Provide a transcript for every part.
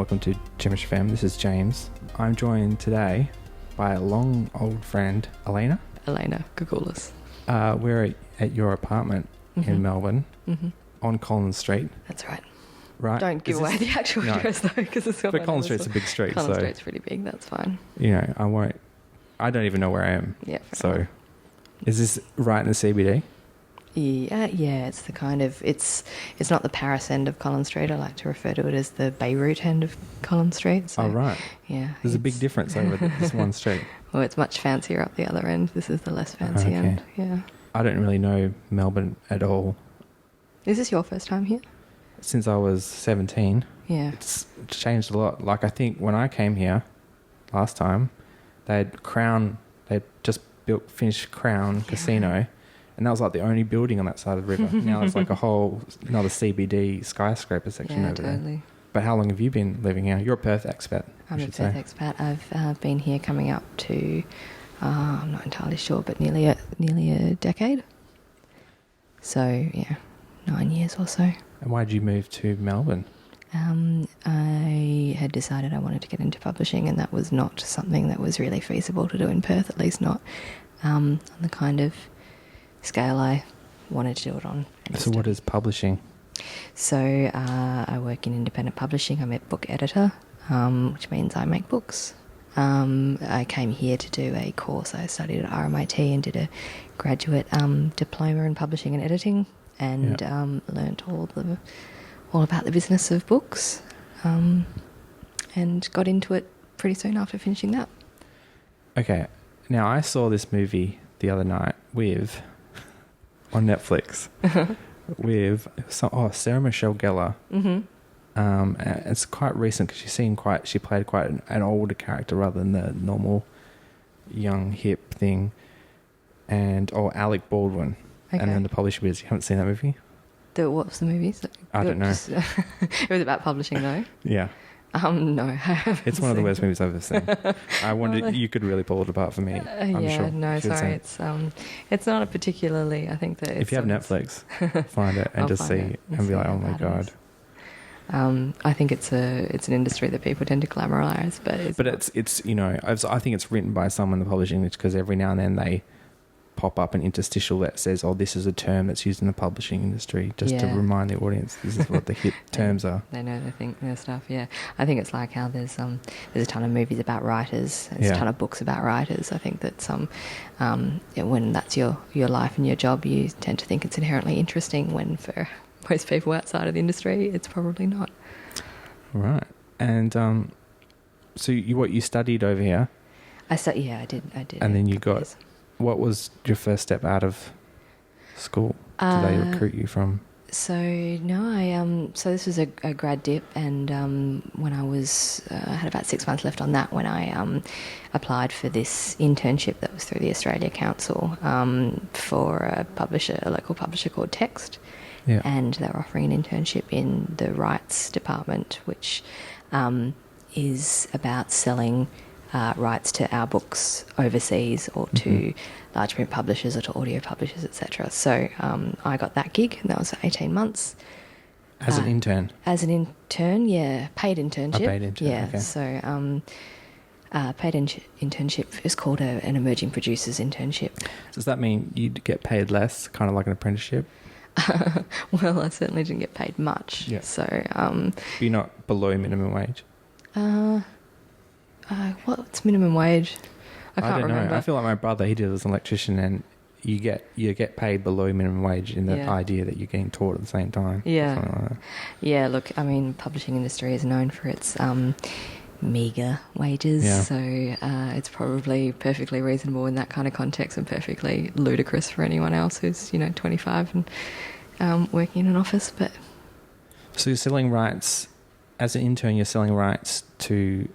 welcome to Chemish FM. This is James. I'm joined today by a long old friend, Alaina. Alaina, Gougoulis. We're at your apartment in Melbourne on Collins Street. That's right. Right? Don't give away the actual address though, because it's got. But Collins Street's a big street. Collins Street's pretty big. That's fine. You know, I don't even know where I am. Yeah. So, is this right in the CBD? Yeah. It's the kind of it's not the Paris end of Collins Street. I like to refer to it as the Beirut end of Collins Street. So, oh right. Yeah. There's a big difference over this one street. Well, it's much fancier up the other end. This is the less fancy end. Yeah. I don't really know Melbourne at all. Is this your first time here? Since I was 17. Yeah. It's changed a lot. Like, I think when I came here last time, they'd just finished Crown Casino, and that was like the only building on that side of the river. Now there's like another CBD skyscraper section over there. But how long have you been living here? You're a Perth expat. I'm a Perth expat. I've been here coming up to, I'm not entirely sure, but nearly a decade. So, yeah, 9 years or so. And why did you move to Melbourne? I had decided I wanted to get into publishing, and that was not something that was really feasible to do in Perth, at least not on the kind of scale I wanted to do it on. So what is publishing? So I work in independent publishing. I'm a book editor, which means I make books. I came here to do a course. I studied at RMIT and did a graduate diploma in publishing and editing, and learnt all about the business of books, and got into it pretty soon after finishing that. Okay. Now, I saw this movie the other night on Netflix with Sarah Michelle Gellar. It's quite recent because she played quite an older character rather than the normal young hip thing. And Alec Baldwin. Okay. And then the publisher was. You haven't seen that movie? What was the movie? I don't know. It was about publishing, though. Yeah. No, I haven't. It's one of the worst movies I've ever seen. I wondered you could really pull it apart for me. I'm sure. No, sorry. It's not a particularly. I think that if you have Netflix, find it and just see and be like, oh my god. I think it's an industry that people tend to glamorize, but it's you know, I think it's written by someone in the publishing industry, because every now and then they pop up an interstitial that says, oh, this is a term that's used in the publishing industry, just to remind the audience this is what the hit terms are. They know their stuff, yeah. I think it's like how there's a ton of movies about writers, there's a ton of books about writers. I think that when that's your life and your job, you tend to think it's inherently interesting, when for most people outside of the industry, it's probably not. Right. And so you studied over here? I did. And then you got... Years. What was your first step out of school? Did they recruit you from? So no, so this was a grad dip, and when I had about 6 months left on that when I applied for this internship that was through the Australia Council for a local publisher called Text, and they were offering an internship in the rights department, which is about selling rights to our books overseas, or to large print publishers, or to audio publishers, etc. So I got that gig, and that was 18 months. As an intern? As an intern, yeah. Paid internship. A paid intern, yeah. Okay. So paid internship is called an emerging producers internship. Does that mean you'd get paid less, kind of like an apprenticeship? Well, I certainly didn't get paid much. Yeah. So you're not below minimum wage? What's minimum wage? I don't remember. I feel like my brother, he did as an electrician, and you get paid below minimum wage in the idea that you're getting taught at the same time. Yeah. Like that. Yeah, look, I mean, publishing industry is known for its meagre wages, so it's probably perfectly reasonable in that kind of context, and perfectly ludicrous for anyone else who's 25 and working in an office. But so you're selling rights as an intern. You're selling rights to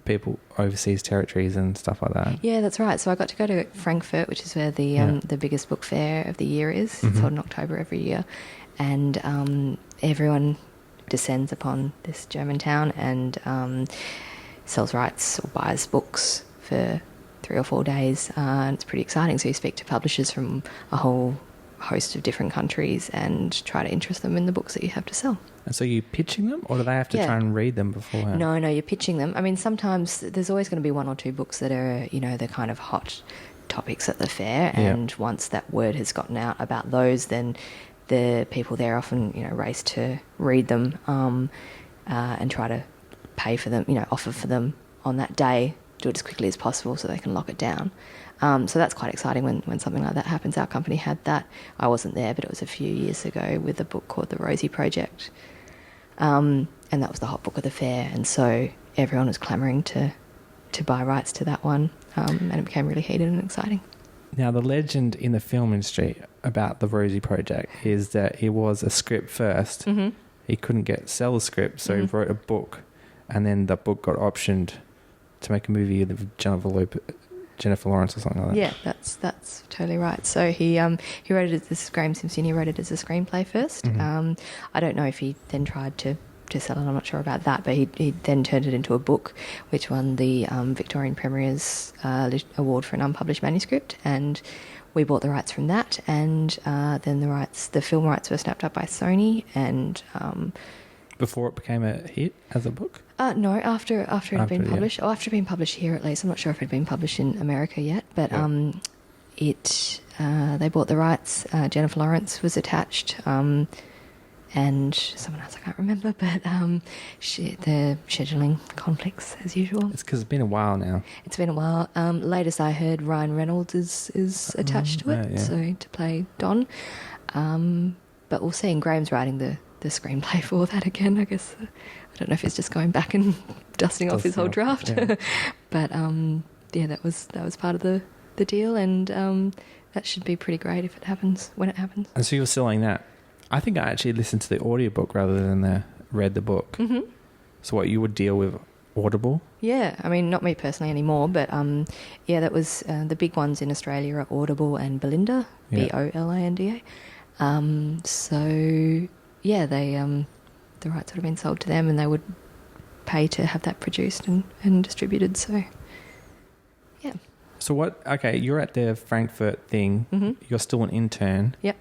people overseas territories and stuff like that. Yeah, that's right. So I got to go to Frankfurt, which is where the biggest book fair of the year is. It's held in October every year, and everyone descends upon this German town and sells rights or buys books for 3 or 4 days, and it's pretty exciting. So you speak to publishers from a whole host of different countries and try to interest them in the books that you have to sell. And so you're pitching them, or do they have to try and read them beforehand? No, you're pitching them. I mean, sometimes there's always going to be one or two books that are, the kind of hot topics at the fair, and once that word has gotten out about those, then the people there often, race to read them and try to pay for them, offer for them on that day, do it as quickly as possible so they can lock it down. So that's quite exciting when something like that happens. Our company had that. I wasn't there, but it was a few years ago with a book called The Rosie Project. And that was the hot book of the fair. And so everyone was clamouring to buy rights to that one. And it became really heated and exciting. Now, the legend in the film industry about the Rosie Project is that it was a script first. Mm-hmm. He couldn't sell the script, so he wrote a book. And then the book got optioned to make a movie with Jennifer Lawrence or something like that. Yeah, that's totally right. So he wrote it as Graham Simpson. He wrote it as a screenplay first. Mm-hmm. I don't know if he then tried to sell it. I'm not sure about that, but he then turned it into a book, which won the Victorian Premier's award for an unpublished manuscript, and we bought the rights from that. And then the film rights were snapped up by Sony, and before it became a hit as a book. No, after it had been published, or after it had been published here at least. I'm not sure if it had been published in America yet, but they bought the rights. Jennifer Lawrence was attached, and someone else I can't remember, but the scheduling conflicts as usual. It's because it's been a while now. It's been a while. Latest I heard, Ryan Reynolds is attached to it, so to play Don. But we'll see. And Graham's writing the screenplay for that again, I guess. I don't know if it's just going back and dusting off his whole draft. Yeah. But that was part of the deal, and that should be pretty great if it happens, when it happens. And so you're selling that. I think I actually listened to the audiobook rather than read the book. Mm-hmm. So what, you would deal with Audible? Yeah, I mean, not me personally anymore, but that was the big ones in Australia are Audible and Belinda, Bolinda. The rights would have been sold to them, and they would pay to have that produced and distributed. So, yeah. So what? Okay, you're at the Frankfurt thing. Mm-hmm. You're still an intern. Yep.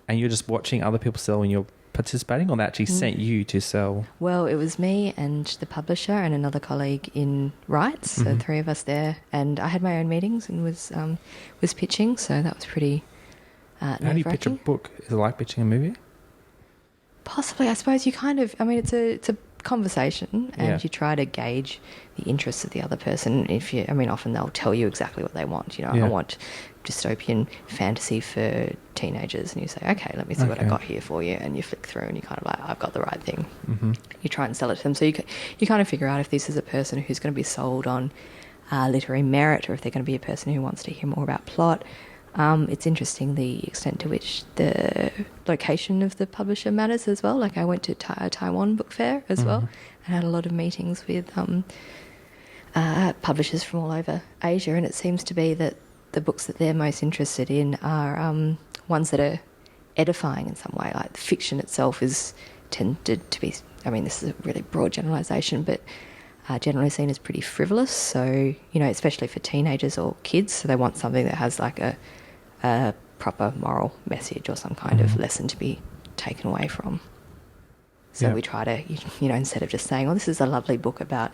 And you're just watching other people sell, and you're participating, or they actually sent you to sell? Well, it was me and the publisher and another colleague in rights, so three of us there. And I had my own meetings and was pitching, so that was pretty. How do you pitch a book? Is it like pitching a movie? Possibly, I suppose you kind of. I mean, it's a conversation, and you try to gauge the interests of the other person. Often they'll tell you exactly what they want. I want dystopian fantasy for teenagers, and you say, okay, let me see what I got here for you, and you flick through, and you're kind of like, I've got the right thing. Mm-hmm. You try and sell it to them, so you kind of figure out if this is a person who's going to be sold on literary merit, or if they're going to be a person who wants to hear more about plot. It's interesting the extent to which the location of the publisher matters as well. Like I went to a Taiwan book fair as well, and had a lot of meetings with publishers from all over Asia, and it seems to be that the books that they're most interested in are ones that are edifying in some way. Like the fiction itself is tended to be, this is a really broad generalisation, but generally seen as pretty frivolous. So, especially for teenagers or kids, so they want something that has like a proper moral message or some kind of lesson to be taken away from. So we try to, instead of just saying, this is a lovely book about,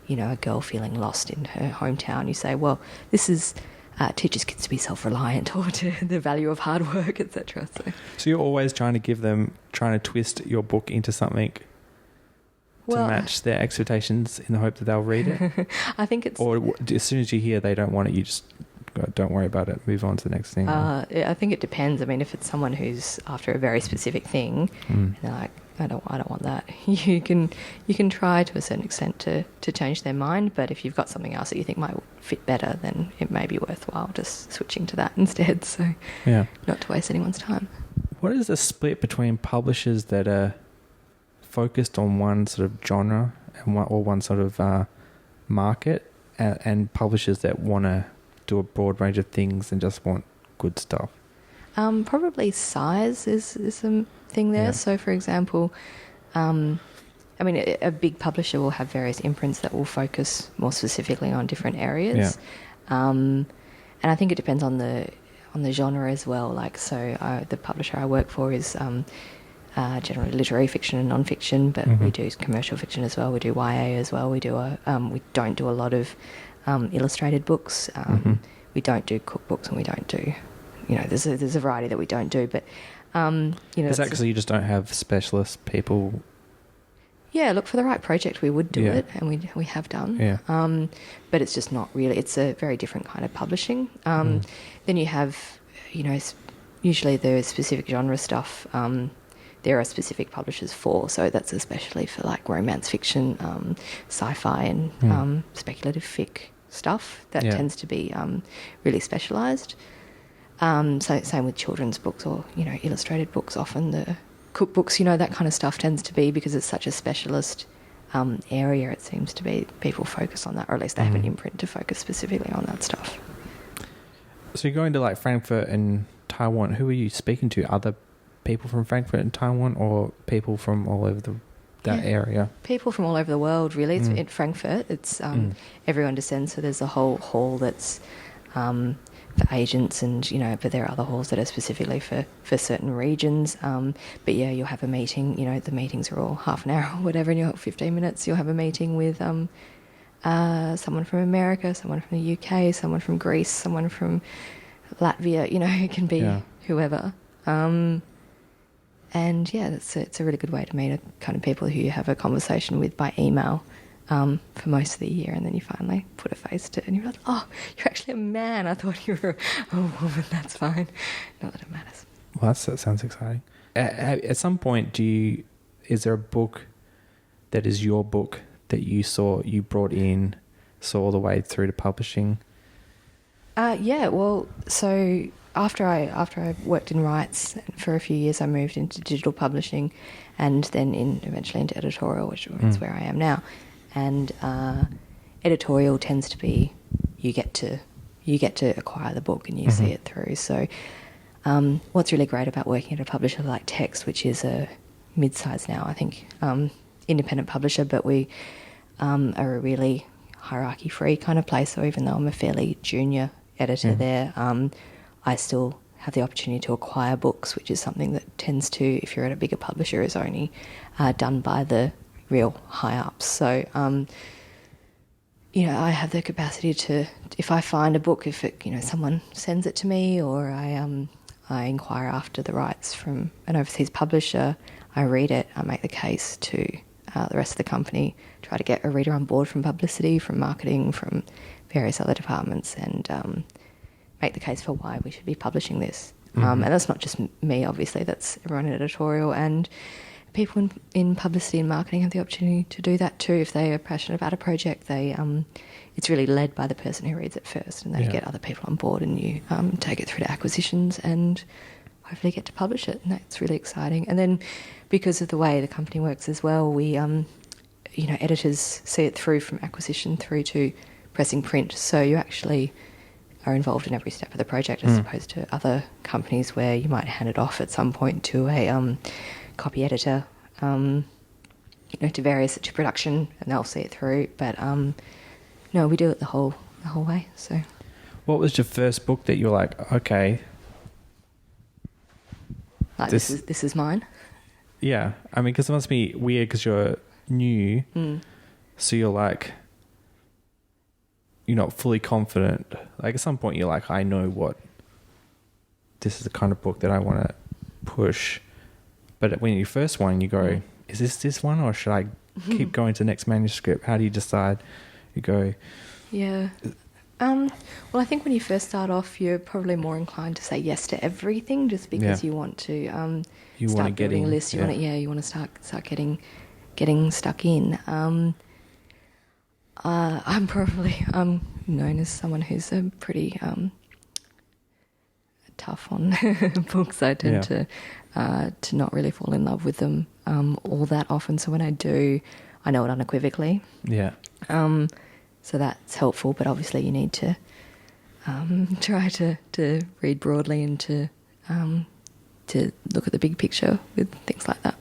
a girl feeling lost in her hometown, you say, well, this is teaches kids to be self-reliant or to the value of hard work, etc. So you're always trying to twist your book into something to match their expectations in the hope that they'll read it? I think it's... Or as soon as you hear they don't want it, you just don't worry about it, move on to the next thing? I think it depends. If it's someone who's after a very specific thing, and they're like, I don't want that. You can try to a certain extent to change their mind, but if you've got something else that you think might fit better, then it may be worthwhile just switching to that instead. So not to waste anyone's time. What is the split between publishers that are focused on one sort of genre or one sort of market, and publishers that want to do a broad range of things and just want good stuff? Probably size is a thing there. So, for example, a big publisher will have various imprints that will focus more specifically on different areas. And I think it depends on the on the genre as well. Like, so the publisher I work for is generally literary fiction and non-fiction, but we do commercial fiction as well. We do YA as well. We don't do a lot of illustrated books. We don't do cookbooks, and we don't do, there's a variety that we don't do. But is that because you just don't have specialist people? Yeah, look, for the right project we would do it, and we have done. Yeah. But it's just not really. It's a very different kind of publishing. Then you have, usually the specific genre stuff. There are specific publishers for, so that's especially for like romance fiction, sci-fi, and speculative fic stuff. That tends to be really specialised. So same with children's books or illustrated books. Often the cookbooks, that kind of stuff tends to be, because it's such a specialist area. It seems to be people focus on that, or at least they have an imprint to focus specifically on that stuff. So you're going to like Frankfurt and Taiwan. Who are you speaking to? Other people from Frankfurt and Taiwan, or people from all over that area? People from all over the world, really. It's in Frankfurt. It's everyone descends, so there's a whole hall that's for agents, and but there are other halls that are specifically for certain regions. But yeah, you'll have a meeting. The meetings are all half an hour or whatever, and you'll have 15 minutes. You'll have a meeting with someone from America, someone from the UK, someone from Greece, someone from Latvia. It can be whoever. And yeah, it's a really good way to meet a kind of people who you have a conversation with by email for most of the year, and then you finally put a face to it, and you're like, oh, you're actually a man. I thought you were a woman. That's fine. Not that it matters. Well, that sounds exciting. At some point, is there a book that is your book that you brought in, saw all the way through to publishing? Yeah. Well, so after I worked in rights for a few years, I moved into digital publishing, and then eventually into editorial, which is where I am now. And editorial tends to be you get to acquire the book and you see it through. So what's really great about working at a publisher like Text, which is a mid-size now, I think, independent publisher, but we are a really hierarchy-free kind of place. So even though I'm a fairly junior editor there, I still have the opportunity to acquire books, which is something that tends to, if you're at a bigger publisher, is only done by the real high-ups. So, I have the capacity to, if I find a book, if it, someone sends it to me, or I inquire after the rights from an overseas publisher, I read it, I make the case to the rest of the company, try to get a reader on board from publicity, from marketing, from various other departments, and make the case for why we should be publishing this. And that's not just me, obviously, that's everyone in editorial, and people in publicity and marketing have the opportunity to do that too. If they are passionate about a project, it's really led by the person who reads it first, and they get other people on board, and you take it through to acquisitions and hopefully get to publish it, and that's really exciting. And then because of the way the company works as well, we editors see it through from acquisition through to pressing print, so you actually are involved in every step of the project, as opposed to other companies where you might hand it off at some point to a copy editor, to production, and they'll see it through. But no, we do it the whole way. So, what was your first book that you were like, okay, like this is mine? Yeah, I mean, because it must be weird because you're new, so you're like, you're not fully confident. Like at some point you're like, I know this is the kind of book that I want to push. But when you first one, you go, is this one, or should I keep going to the next manuscript? How do you decide? You go... Yeah. Well, I think when you first start off, you're probably more inclined to say yes to everything, just because you want to start building a list. You want to start getting stuck in. I'm known as someone who's a pretty tough on books. I tend to not really fall in love with them all that often. So when I do, I know it unequivocally. Yeah. So that's helpful, but obviously you need to try to read broadly and to look at the big picture with things like that.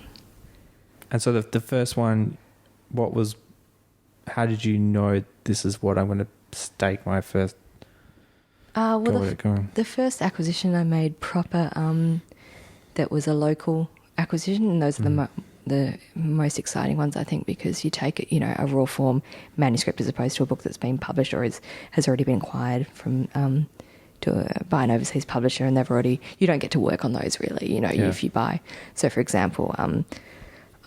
And so the first one, how did you know this is what I'm going to stake my first Well, got it going? the first acquisition I made proper, that was a local acquisition, and those are the most exciting ones, I think, because you take it, a raw form manuscript as opposed to a book that's been published or has already been acquired from by an overseas publisher, and you don't get to work on those really, if you buy. So, for example,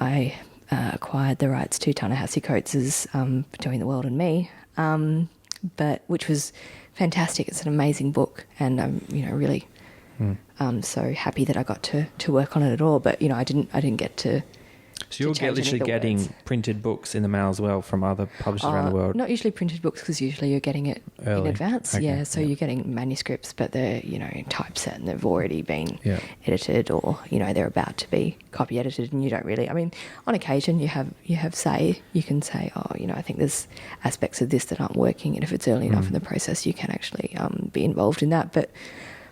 I acquired the rights to Ta-Nehisi Coates' Between the World and Me, but which was fantastic. It's an amazing book, and I'm really so happy that I got to work on it at all. But I didn't get to. So you're literally getting printed books in the mail as well from other publishers around the world? Not usually printed books, because usually you're getting it early. In advance. Okay. Yeah, so you're getting manuscripts, but they're, typeset and they've already been edited, or, they're about to be copy edited, and you don't really, on occasion you have say, you can say, I think there's aspects of this that aren't working, and if it's early enough in the process, you can actually be involved in that. But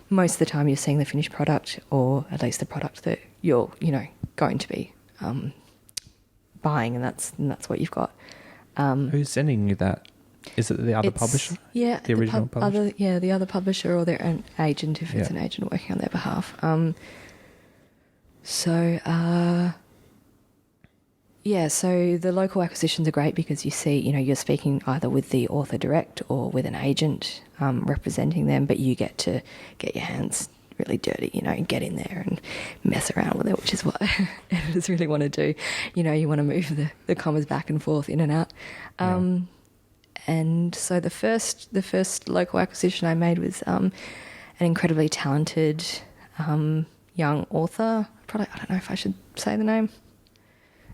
most of the time you're seeing the finished product, or at least the product that you're, going to be buying, and that's what you've got. Who's sending you that? Is it the other publisher? Yeah, the original publisher. The other publisher, or their own agent if it's an agent working on their behalf. So the local acquisitions are great because you see, you're speaking either with the author direct or with an agent representing them, but you get to get your hands really dirty, get in there and mess around with it, which is what editors really want to do. You want to move the commas back and forth, in and out. And so the first local acquisition I made was an incredibly talented young author. Probably, I don't know if I should say the name.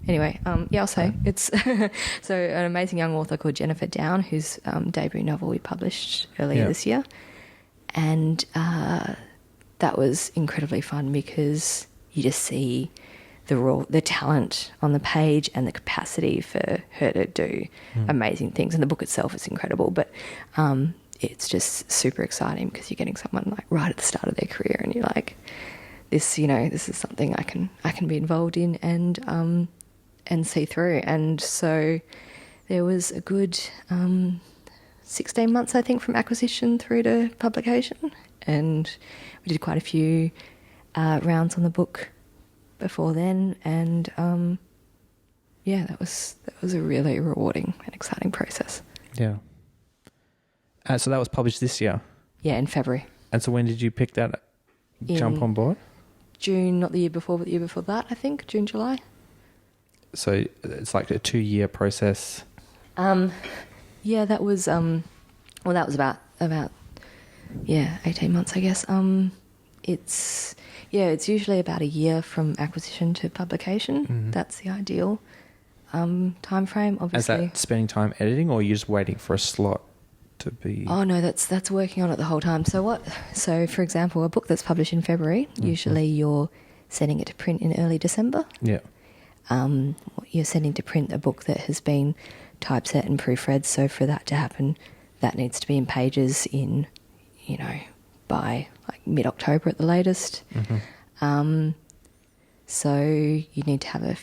Anyway, I'll say. It's so an amazing young author called Jennifer Down, whose debut novel we published earlier this year. And that was incredibly fun because you just see the talent on the page and the capacity for her to do amazing things. And the book itself is incredible, but it's just super exciting because you're getting someone like right at the start of their career, and you're like, this is something I can be involved in and see through. And so there was a good 16 months, I think, from acquisition through to publication, and we did quite a few rounds on the book before then, and that was a really rewarding and exciting process. Yeah. So that was published this year? Yeah, in February. And so when did you pick that jump on board? June, not the year before, but the year before that, I think, June, July. So it's like a 2-year process? That was about 18 months, I guess. It's usually about a year from acquisition to publication. Mm-hmm. That's the ideal time frame, obviously. Is that spending time editing, or are you just waiting for a slot to be... Oh, no, that's working on it the whole time. So, for example, a book that's published in February, usually you're sending it to print in early December. Yeah. You're sending to print a book that has been typeset and proofread, so for that to happen, that needs to be in pages in, by like mid-October at the latest. Mm-hmm. So you need to have a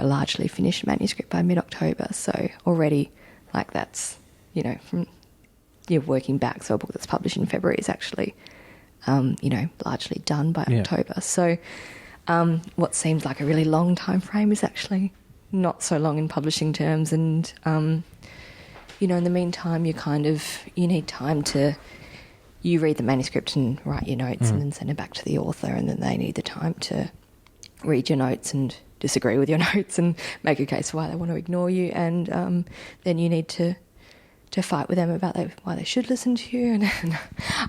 largely finished manuscript by mid-October. So already, that's, from you're working back. So a book that's published in February is actually, largely done by October. So what seems like a really long time frame is actually not so long in publishing terms. And, in the meantime, you need time to... You read the manuscript and write your notes and then send it back to the author, and then they need the time to read your notes and disagree with your notes and make a case for why they want to ignore you, and then you need to fight with them about why they should listen to you. And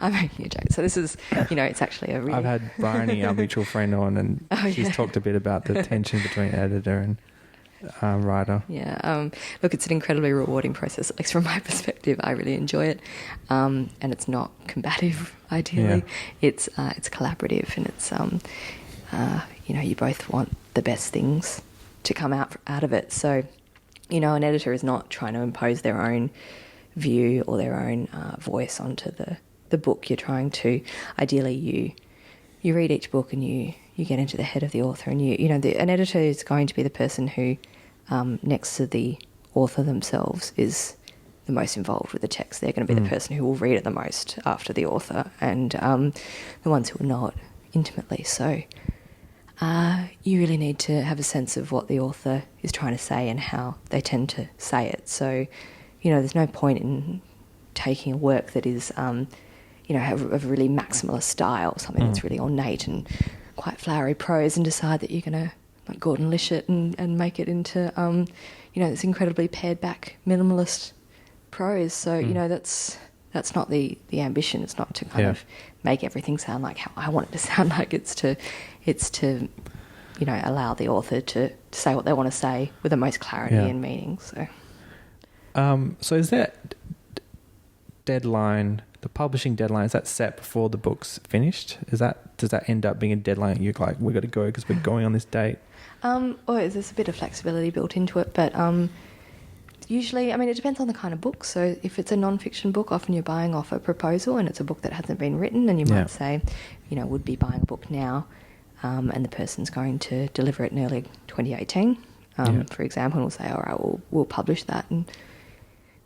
I'm making a joke. So this is, it's actually a really... I've had Bryony, our mutual friend, on, and she's talked a bit about the tension between editor and writer. Yeah, look, it's an incredibly rewarding process, at least from my perspective. I really enjoy it, and it's not combative. Ideally, it's collaborative, and it's you both want the best things to come out of it. So, an editor is not trying to impose their own view or their own voice onto the book. You're trying to, ideally, you read each book and you get into the head of the author, and an editor is going to be the person who, next to the author themselves, is the most involved with the text. They're going to be the person who will read it the most after the author, and the ones who are not intimately. So you really need to have a sense of what the author is trying to say and how they tend to say it. So, there's no point in taking a work that is, have a really maximalist style, something that's really ornate and quite flowery prose, and decide that you're going to like Gordon Lish it and make it into, this incredibly pared back minimalist prose. So, that's not the ambition. It's not to kind of make everything sound like how I want it to sound like. It's to allow the author to say what they want to say with the most clarity and meaning. So is that deadline, the publishing deadline, is that set before the book's finished? Does that end up being a deadline that you're like, we've got to go because we're going on this date? There's a bit of flexibility built into it, but usually, it depends on the kind of book. So if it's a non-fiction book, often you're buying off a proposal and it's a book that hasn't been written, and you might say, would be buying a book now, and the person's going to deliver it in early 2018, for example, and we'll say, all right, we'll publish that in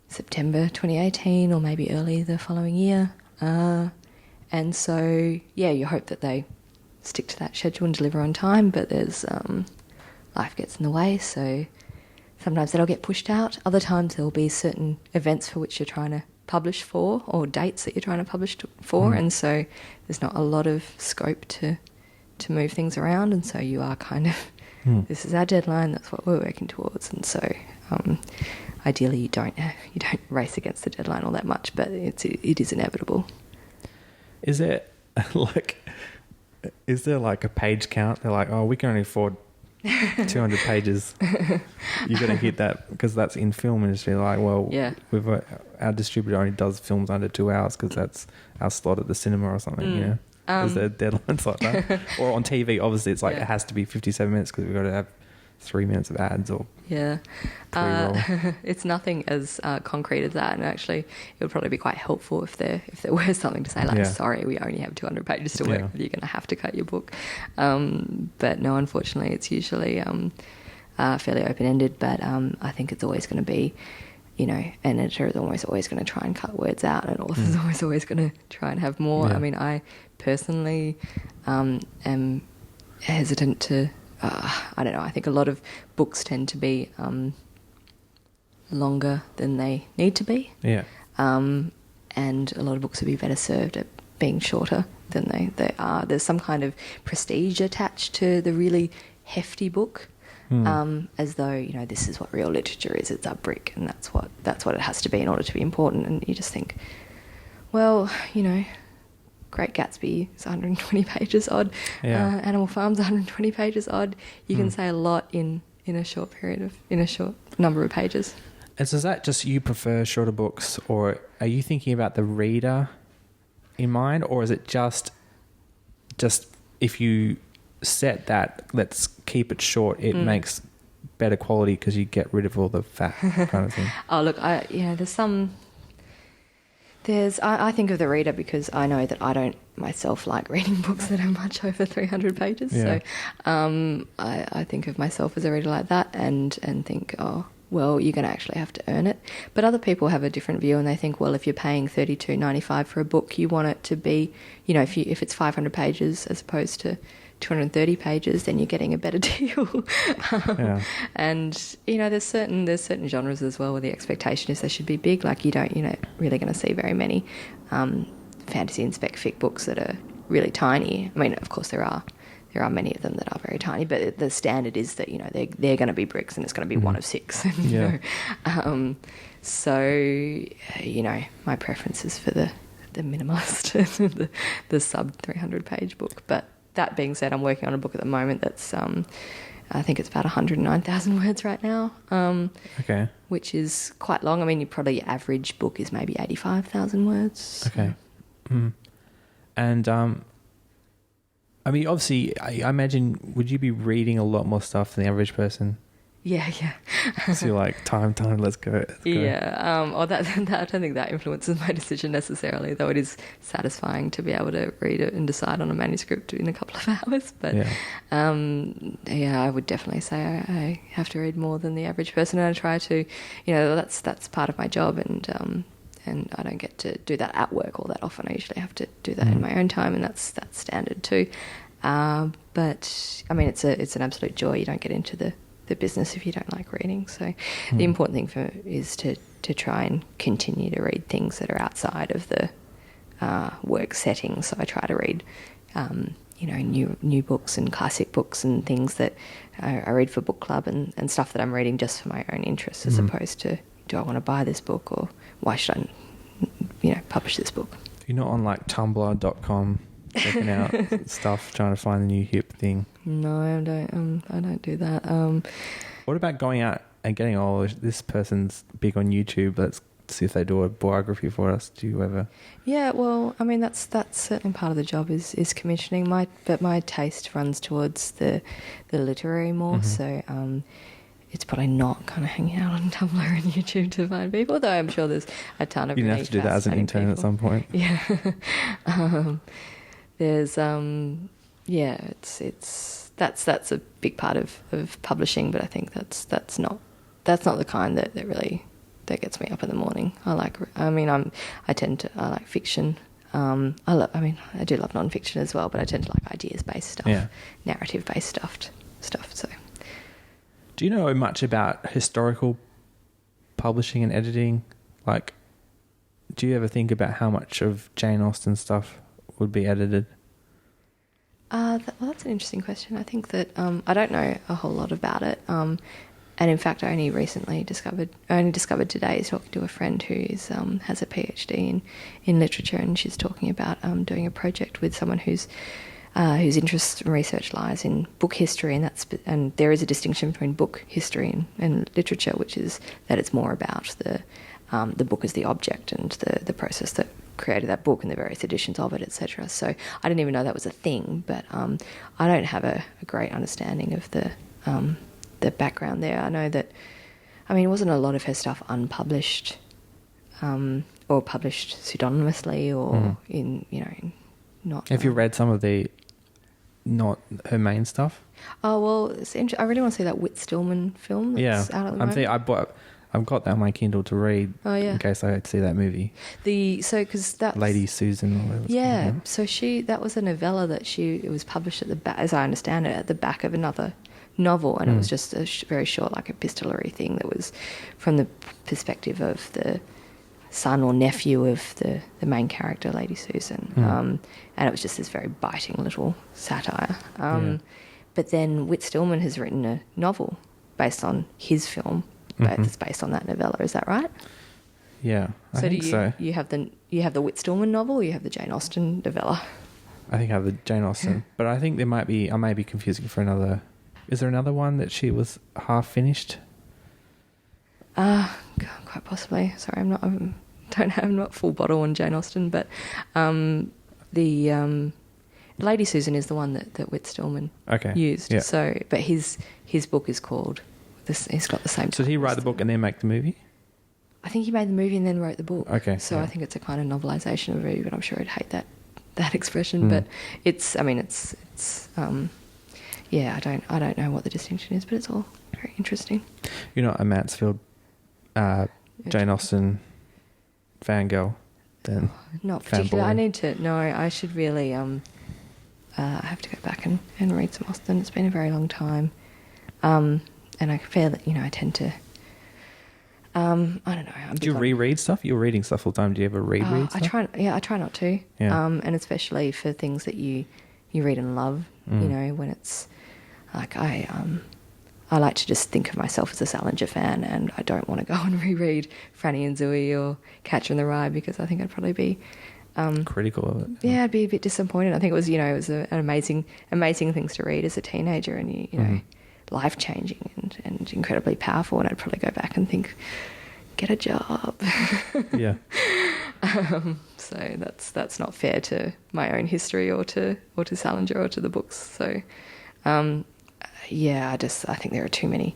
September 2018 or maybe early the following year. And so, you hope that they stick to that schedule and deliver on time, but there's life gets in the way, so sometimes that'll get pushed out. Other times there'll be certain events for which you're trying to publish for, or dates that you're trying to publish for, and so there's not a lot of scope to move things around, and so you are kind of, this is our deadline, that's what we're working towards, and so ideally you don't race against the deadline all that much, but it is inevitable. Is there like a page count? They're like, oh, we can only afford 200 pages. You got to hit that, because that's in film industry. Like, well, our distributor only does films under 2 hours because that's our slot at the cinema or something. Is there deadlines like that? Or on TV, obviously, it's like it has to be 57 minutes because we've got to have 3 minutes of ads or it's nothing as concrete as that, and actually it would probably be quite helpful if there were something to say like, sorry, we only have 200 pages to work with, you're going to have to cut your book. But no, unfortunately, it's usually fairly open-ended, but I think it's always going to be, an editor is almost always going to try and cut words out, and an author is always going to try and have more. I personally am hesitant to I don't know, I think a lot of books tend to be longer than they need to be. And a lot of books would be better served at being shorter than they are. There's some kind of prestige attached to the really hefty book, as though, this is what real literature is, it's a brick, and that's what it has to be in order to be important. And you just think, well, Great Gatsby is 120 pages odd. Animal Farm's 120 pages odd. You can say a lot in a short number of pages. And so is that just you prefer shorter books, or are you thinking about the reader in mind, or is it just if you set that, let's keep it short, it makes better quality because you get rid of all the fat kind of thing? Oh, look, I think of the reader because I know that I don't myself like reading books that are much over 300 pages. So I think of myself as a reader like that and think, oh, well, you're going to actually have to earn it. But other people have a different view, and they think, well, if you're paying $32.95 for a book, you want it to be, if it's 500 pages as opposed to 230 pages, then you're getting a better deal. And there's certain genres as well where the expectation is they should be big. Like you're not really going to see very many fantasy and spec fic books that are really tiny. I mean, of course there are many of them that are very tiny, but the standard is that they're going to be bricks, and it's going to be one of 6. So my preference is for the minimalist, the sub 300 page book. But that being said, I'm working on a book at the moment that's, I think it's about 109,000 words right now, which is quite long. I mean, your average book is maybe 85,000 words. Okay. And, I mean, obviously, I imagine, would you be reading a lot more stuff than the average person? Yeah, yeah. So you're like, time, let's go. Yeah. Or that I don't think that influences my decision necessarily, though it is satisfying to be able to read it and decide on a manuscript in a couple of hours. But yeah, I would definitely say I have to read more than the average person, and I try to. That's part of my job, and I don't get to do that at work all that often. I usually have to do that in my own time, and that's standard too. But I mean, it's an absolute joy. You don't get into the business if you don't like reading. So the important thing is to try and continue to read things that are outside of the work setting. So I try to read, new books and classic books and things that I read for book club and stuff that I'm reading just for my own interests, as opposed to, do I want to buy this book, or why should I, publish this book? You're not on like tumblr.com checking out stuff, trying to find the new hip thing? No, I don't do that. What about going out and getting, this person's big on YouTube, let's see if they do a biography for us? Do you ever? Yeah, well, I mean, that's certainly part of the job is commissioning. But my taste runs towards the literary more. So it's probably not kind of hanging out on Tumblr and YouTube to find people, though I'm sure there's a ton of. You didn't have to do that as an intern people. At some point. Yeah. There's that's a big part of publishing, but I think that's not the kind that really gets me up in the morning. I like fiction. I do love non-fiction as well, but I tend to like ideas-based stuff, narrative-based stuff. So, do you know much about historical publishing and editing? Like, do you ever think about how much of Jane Austen stuff would be edited? That's an interesting question. I think that I don't know a whole lot about it. And in fact, I only discovered today, talking to a friend who has a PhD in literature, and she's talking about doing a project with someone whose interest and research lies in book history, and there is a distinction between book history and literature, which is that it's more about the book as the object and the process that created that book and the various editions of it, etc. So I didn't even know that was a thing, but I don't have a great understanding of the background there. I know that, wasn't a lot of her stuff unpublished or published pseudonymously or not. Have you read some of the not her main stuff? Oh, well, it's I really want to see that Whit Stillman film that's out at the moment. I've got that on my Kindle to read in case I had to see that movie. Because that's Lady Susan. Yeah, so that was a novella that it was published at the back, as I understand it, at the back of another novel, and it was just a very short, like epistolary thing that was from the perspective of the son or nephew of the main character, Lady Susan, and it was just this very biting little satire. But then Whit Stillman has written a novel based on his film. That's based on that novella. Is that right? Yeah, I think so. You have the Whit Stillman novel, or you have the Jane Austen novella? I think I have the Jane Austen, but I think I may be confusing for another. Is there another one that she was half finished? Quite possibly. Sorry, I'm not full bottle on Jane Austen, but the Lady Susan is the one that Whit Stillman used. Yeah. So, but his book is called. He's got the same. So did he write the book and then make the movie? I think he made the movie and then wrote the book. Okay. So I think it's a kind of novelisation of a movie, but I'm sure I'd hate that expression. But it's. I don't know what the distinction is, but it's all very interesting. You're not a Mansfield, Jane Austen fangirl, then? Not particularly. I need to. No, I should really. I have to go back and read some Austen. It's been a very long time. And I feel that, I tend to, I don't know. Do you reread stuff? You're reading stuff all the time. Do you ever reread stuff? I try not to. Yeah. And especially for things that you read and love, when it's like I like to just think of myself as a Salinger fan, and I don't want to go and reread Franny and Zooey or Catcher in the Rye, because I think I'd probably be critical of it. Yeah, I'd be a bit disappointed. I think it was, an amazing things to read as a teenager, and you know, life-changing and incredibly powerful, and I'd probably go back and think, get a job. Yeah. So that's not fair to my own history or to Salinger or to the books. So, I think there are too many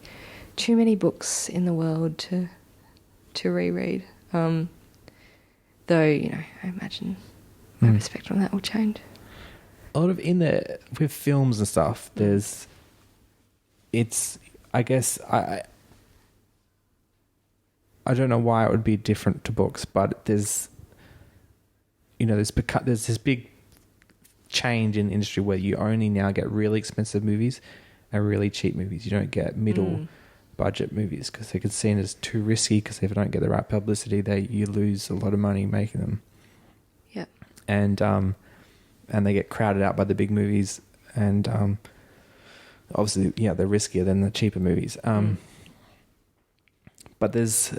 too many books in the world to reread. Though, you know, I imagine my perspective on that will change. A lot of with films and stuff, I guess I don't know why it would be different to books, but there's this big change in the industry where you only now get really expensive movies and really cheap movies. You don't get middle budget movies because they're seen as too risky, because if they don't get the right publicity, you lose a lot of money making them. Yeah. And they get crowded out by the big movies, and obviously, yeah, they're riskier than the cheaper movies. But there's,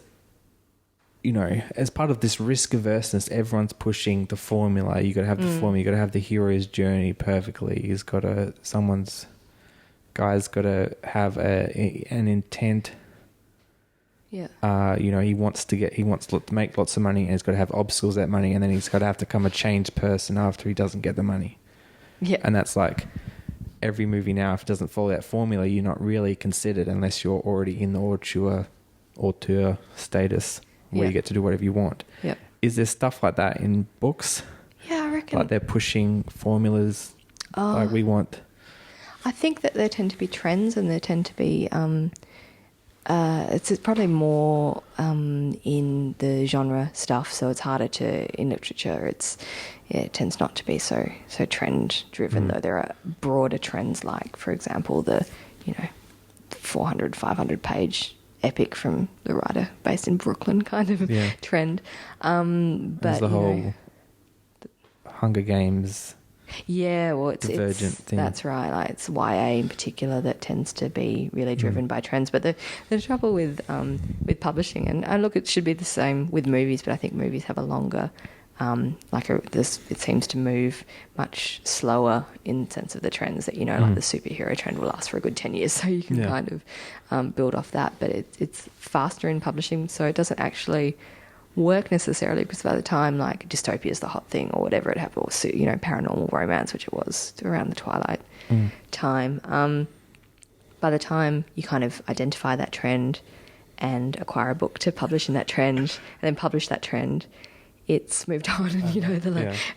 as part of this risk averseness, everyone's pushing the formula. You got to have the formula. You got to have the hero's journey perfectly. Guy's got to have an intent. Yeah. He wants to make lots of money, and he's got to have obstacles to that money, and then he's got to have to become a changed person after he doesn't get the money. Yeah. And that's like every movie now. If it doesn't follow that formula, you're not really considered unless you're already in the auteur status where you get to do whatever you want. Yep. Is there stuff like that in books? Yeah, I reckon. Like they're pushing formulas like we want. I think that there tend to be trends, and there tend to be it's probably more in the genre stuff, so it's harder in literature. It tends not to be so trend driven, though there are broader trends, like, for example, the 400, 500 page epic from the writer based in Brooklyn kind of trend. But there's the whole Hunger Games. Yeah, well, it's Divergent thing. That's right. Like, it's YA in particular that tends to be really driven by trends. But the trouble with publishing, and look, it should be the same with movies, but I think movies have a longer, it seems to move much slower in the sense of the trends that, like the superhero trend will last for a good 10 years, so you can kind of build off that. But it's faster in publishing, so it doesn't actually work necessarily, because by the time like dystopia is the hot thing or whatever it happened, or paranormal romance, which it was around the Twilight time, by the time you kind of identify that trend and acquire a book to publish in that trend and then publish that trend, it's moved on, and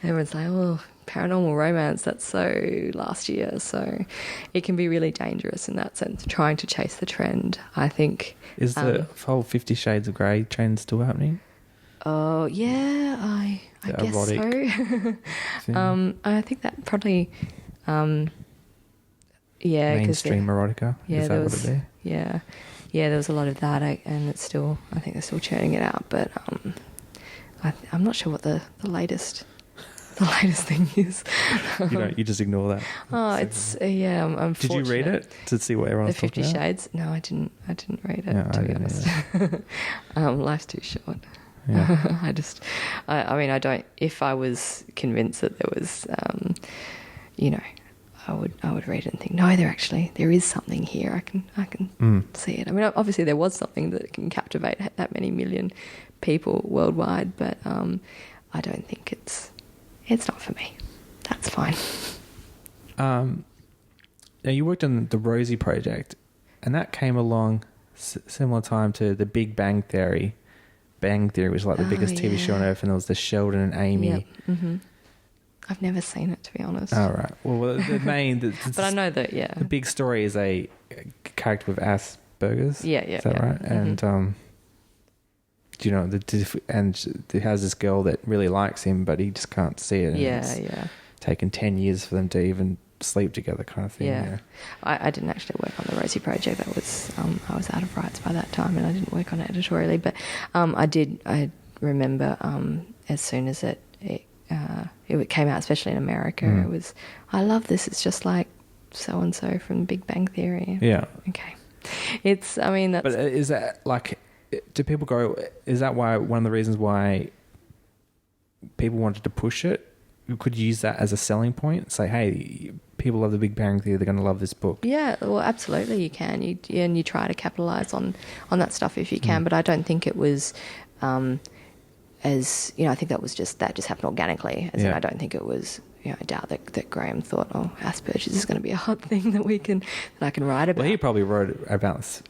everyone's like, oh, paranormal romance, that's so last year. So it can be really dangerous in that sense, trying to chase the trend, I think. Is the whole 50 Shades of Grey trend still happening? Oh, yeah, I guess so. I think that probably, mainstream erotica? Yeah, is that what it is? Yeah, there was a lot of that, and I think they're still churning it out, but I'm not sure what the latest thing is. You just ignore that. Oh, it's I'm Did you read it to see what everyone's talking about? The 50 Shades? No, I didn't read it, Yeah, to be honest. Life's too short. Yeah. I don't. If I was convinced that there was, I would read it and think, no, there is something here. I can see it. I mean, obviously there was something that can captivate that many million people worldwide, but I don't think it's not for me. That's fine. Now you worked on the Rosie Project, and that came along similar time to the Big Bang Theory. Bang Theory was like the biggest TV show on earth, and there was the Sheldon and Amy. Yep. Mm-hmm. I've never seen it, to be honest. Oh, right. Well, the main... but I know that, The big story is a character with Asperger's. Yeah. Is that right? Mm-hmm. And, and he has this girl that really likes him, but he just can't see it. And it's taken 10 years for them to even sleep together, kind of thing. Yeah. I didn't actually work on the Rosie Project. That was I was out of rights by that time, and I didn't work on it editorially. But I remember as soon as it came out, especially in America, it was, I love this. It's just like so and so from Big Bang Theory. Yeah. Okay. That's. But is that like? Do people go? Is that why one of the reasons why people wanted to push it? You could use that as a selling point. Say, hey, people love the Big Bang Theory. They're going to love this book. Yeah, well, absolutely, you can. You try to capitalise on that stuff if you can. But I don't think it was as you know, I think that just happened organically. As in, I don't think it was. I doubt that Graham thought, "Oh, Asperger's is going to be a hot thing that I can write about." Well, he probably wrote about,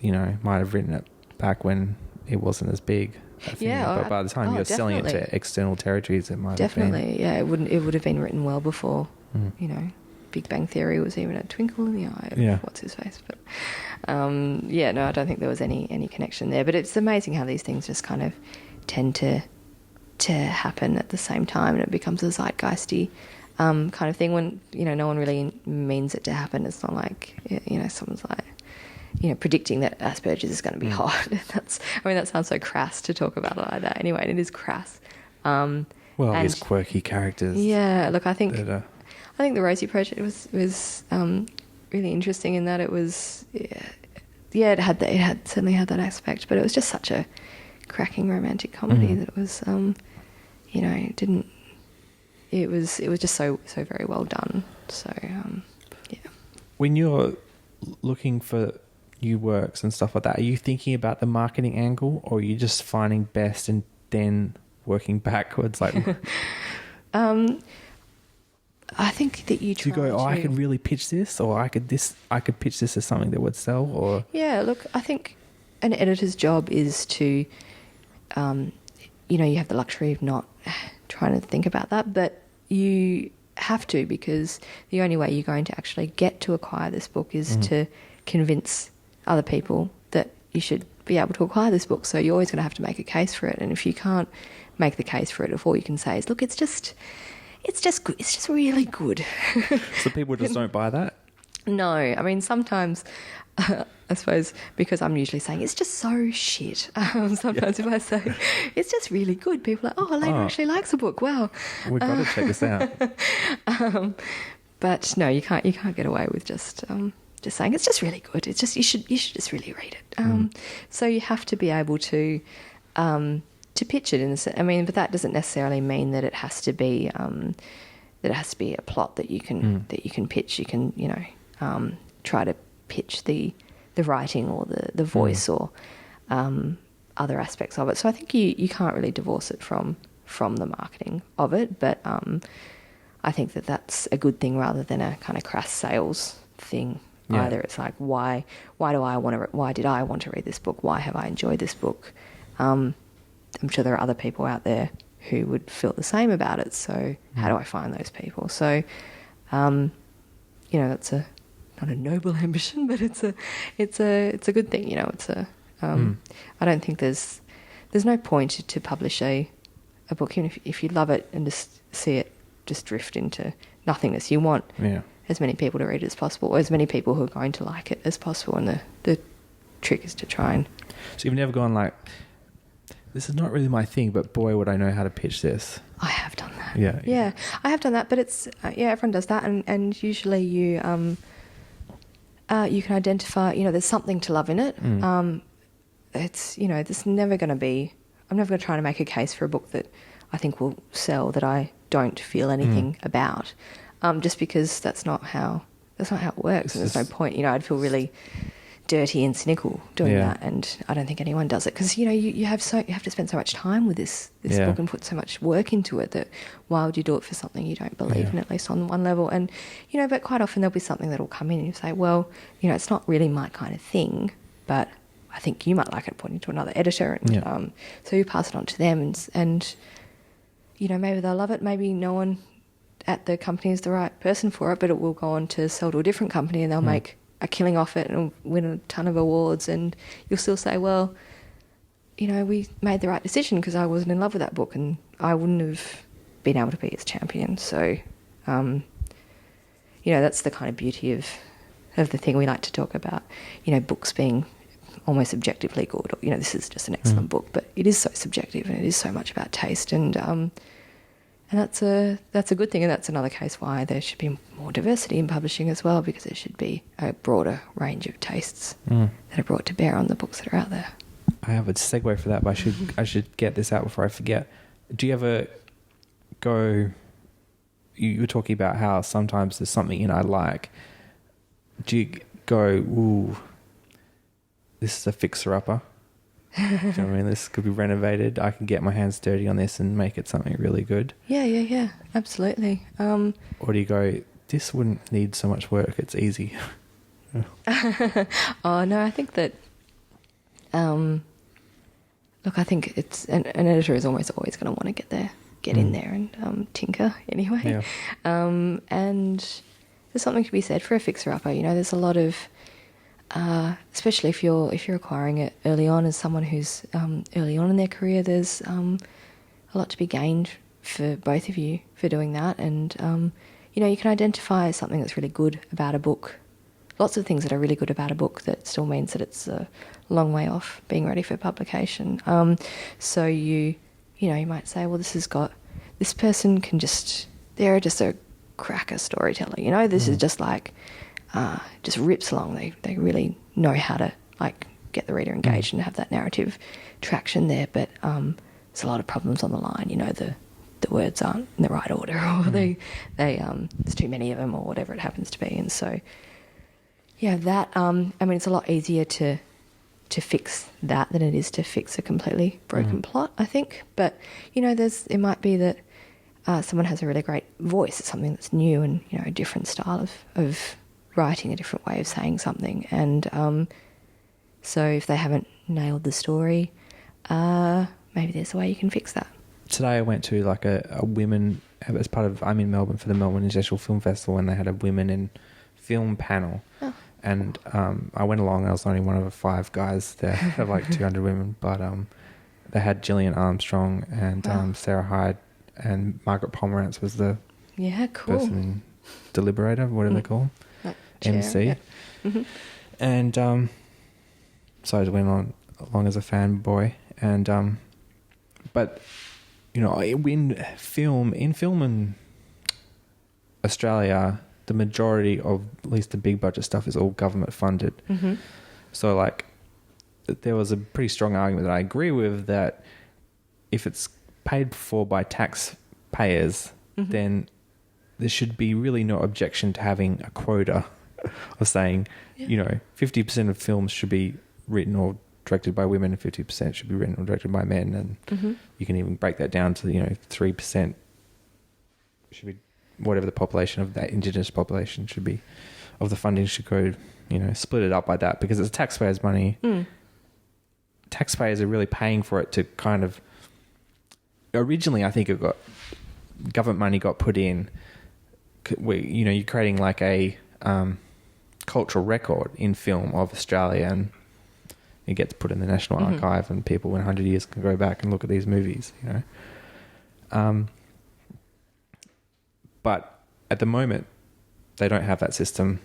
might have written it back when it wasn't as big. But by the time you're selling it to external territories, it might have been. Definitely, yeah. It would have been written well before, Big Bang Theory was even a twinkle in the eye of what's his face. But I don't think there was any connection there. But it's amazing how these things just kind of tend to happen at the same time, and it becomes a zeitgeisty kind of thing when no one really means it to happen. It's not like someone's like predicting that Asperger's is going to be hot. That sounds so crass to talk about it like that. Anyway, and it is crass. His quirky characters. Yeah, look, I think the Rosie Project was really interesting in that it was it certainly had that aspect, but it was just such a cracking romantic comedy that it was it was just so very well done. So when you're looking for new works and stuff like that, are you thinking about the marketing angle, or are you just finding best and then working backwards? Like, I think that you try to go, I could really pitch this, or I could pitch this as something that would sell, or look, I think an editor's job is to, you have the luxury of not trying to think about that, but you have to, because the only way you're going to actually get to acquire this book is to convince other people that you should be able to acquire this book. So you're always going to have to make a case for it, and if you can't make the case for it, if all you can say is, look, it's just good, it's just really good. So people just don't buy that? No, I mean, sometimes, I suppose, because I'm usually saying it's just so shit. Sometimes if I say it's just really good, people are like, oh, Alaina actually likes the book. Wow, we've got to check this out. But no, you can't get away with just saying it's just really good. It's just you should just really read it. So you have to be able to pitch it in a sense. I mean, but that doesn't necessarily mean that it has to be a plot that you can pitch. You can try to pitch the writing or the voice or other aspects of it. So I think you can't really divorce it from the marketing of it. But I think that that's a good thing rather than a kind of crass sales thing. Yeah. Either it's like why did I want to read this book? Why have I enjoyed this book? I'm sure there are other people out there who would feel the same about it. So how do I find those people? So, that's not a noble ambition, but it's a good thing. I don't think there's no point to publish a book, even if you love it and just see it just drift into nothingness. You want as many people to read it as possible, or as many people who are going to like it as possible. And the trick is to try and... So you've never gone like, this is not really my thing, but boy, would I know how to pitch this. I have done that. Yeah. I have done that, but it's everyone does that, and usually you can identify. There's something to love in it. It's there's never going to be. I'm never going to try to make a case for a book that I think will sell that I don't feel anything about, just because that's not how it works, and there's no point. I'd feel really dirty and cynical doing that, and I don't think anyone does it, because you have to spend so much time with this book and put so much work into it that why would you do it for something you don't believe in, at least on one level? And but quite often there'll be something that'll come in and you say, well, it's not really my kind of thing, but I think you might like it, pointing to another editor, and so you pass it on to them, and maybe they'll love it, maybe no one at the company is the right person for it, but it will go on to sell to a different company and they'll make a killing off it and win a ton of awards, and you'll still say, well, we made the right decision because I wasn't in love with that book and I wouldn't have been able to be its champion. So, that's the kind of beauty of the thing we like to talk about, books being almost objectively good, or, this is just an excellent book, but it is so subjective and it is so much about taste, and that's a good thing, and that's another case why there should be more diversity in publishing as well, because there should be a broader range of tastes that are brought to bear on the books that are out there. I have a segue for that, but I should get this out before I forget. Do you ever go... You were talking about how sometimes there's something I like. Do you go, ooh, this is a fixer-upper? Do you know what I mean? This could be renovated. I can get my hands dirty on this and make it something really good. Yeah, absolutely. Or do you go, this wouldn't need so much work, it's easy? Oh, no, I think that... look, I think it's... An editor is almost always going to want to get in there and tinker anyway. Yeah. And there's something to be said for a fixer-upper. You know, there's a lot of... especially if you're acquiring it early on as someone who's early on in their career, there's a lot to be gained for both of you for doing that. And, you know, you can identify something that's really good about a book. Lots of things that are really good about a book that still means that it's a long way off being ready for publication. So you might say, well, this person they're just a cracker storyteller. You know, this is just like, just rips along. They really know how to like get the reader engaged and have that narrative traction there. But there's a lot of problems on the line. You know, the words aren't in the right order, or there's too many of them, or whatever it happens to be. And so, yeah, that I mean, it's a lot easier to fix that than it is to fix a completely broken plot, I think. But you know, it might be that someone has a really great voice. It's something that's new and, you know, a different style of writing, a different way of saying something. And so if they haven't nailed the story, maybe there's a way you can fix that. Today I went to like a women, as part of, I'm in Melbourne for the Melbourne International Film Festival, and they had a women in film panel. Oh. And I went along. I was only one of 5 guys there. They had like 200 women, but they had Gillian Armstrong and Sarah Hyde, and Margaret Pomerantz was the person, deliberator, whatever they call them, MC. Yeah. Mm-hmm. And so I just went along as a fanboy, and but you know, in film in Australia, the majority of at least the big budget stuff is all government funded. Mm-hmm. So like, there was a pretty strong argument that I agree with, that if it's paid for by taxpayers, then there should be really no objection to having a quota of saying, you know, 50% of films should be written or directed by women and 50% should be written or directed by men. And you can even break that down to, you know, 3% should be whatever the population of that Indigenous population should be, of the funding should go, you know, split it up by that, because it's taxpayers' money. Taxpayers are really paying for it to kind of... Originally, I think government money got put in, you know, you're creating like a cultural record in film of Australia, and it gets put in the National Archive, and people in 100 years can go back and look at these movies, you know. But at the moment, they don't have that system.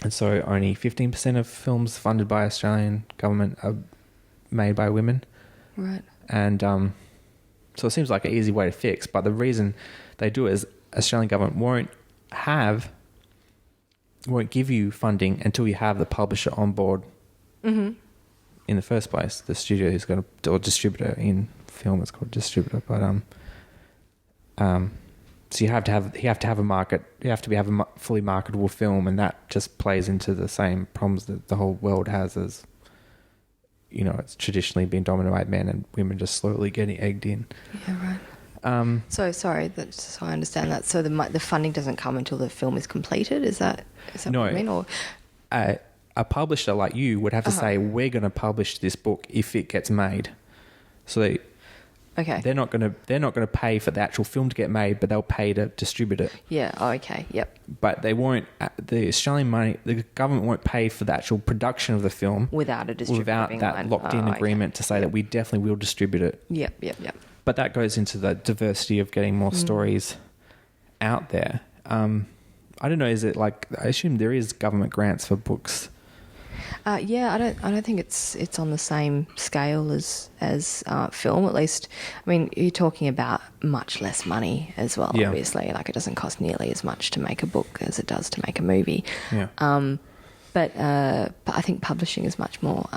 And so only 15% of films funded by Australian government are made by women. Right. And so it seems like an easy way to fix. But the reason they do it is Australian government won't give you funding until you have the publisher on board in the first place. The studio who's going to, or distributor in film, it's called distributor. But so you have to have a market. You have to have a fully marketable film, and that just plays into the same problems that the whole world has. As you know, it's traditionally been dominated by men, and women just slowly getting egged in. Yeah, right. So sorry, so I understand that. So the funding doesn't come until the film is completed. Is that no, what you mean? Or a publisher like you would have to say, we're going to publish this book if it gets made. So they're not going to pay for the actual film to get made, but they'll pay to distribute it. Yeah. Oh, okay. Yep. But they won't. The Australian money, the government won't pay for the actual production of the film without a distributor, without that locked-in agreement to say that we definitely will distribute it. Yep. But that goes into the diversity of getting more stories out there. I don't know. Is it like, I assume there is government grants for books? Yeah, I don't think it's on the same scale as film, at least. I mean, you're talking about much less money as well, obviously. Like, it doesn't cost nearly as much to make a book as it does to make a movie. Yeah. But I think publishing is much more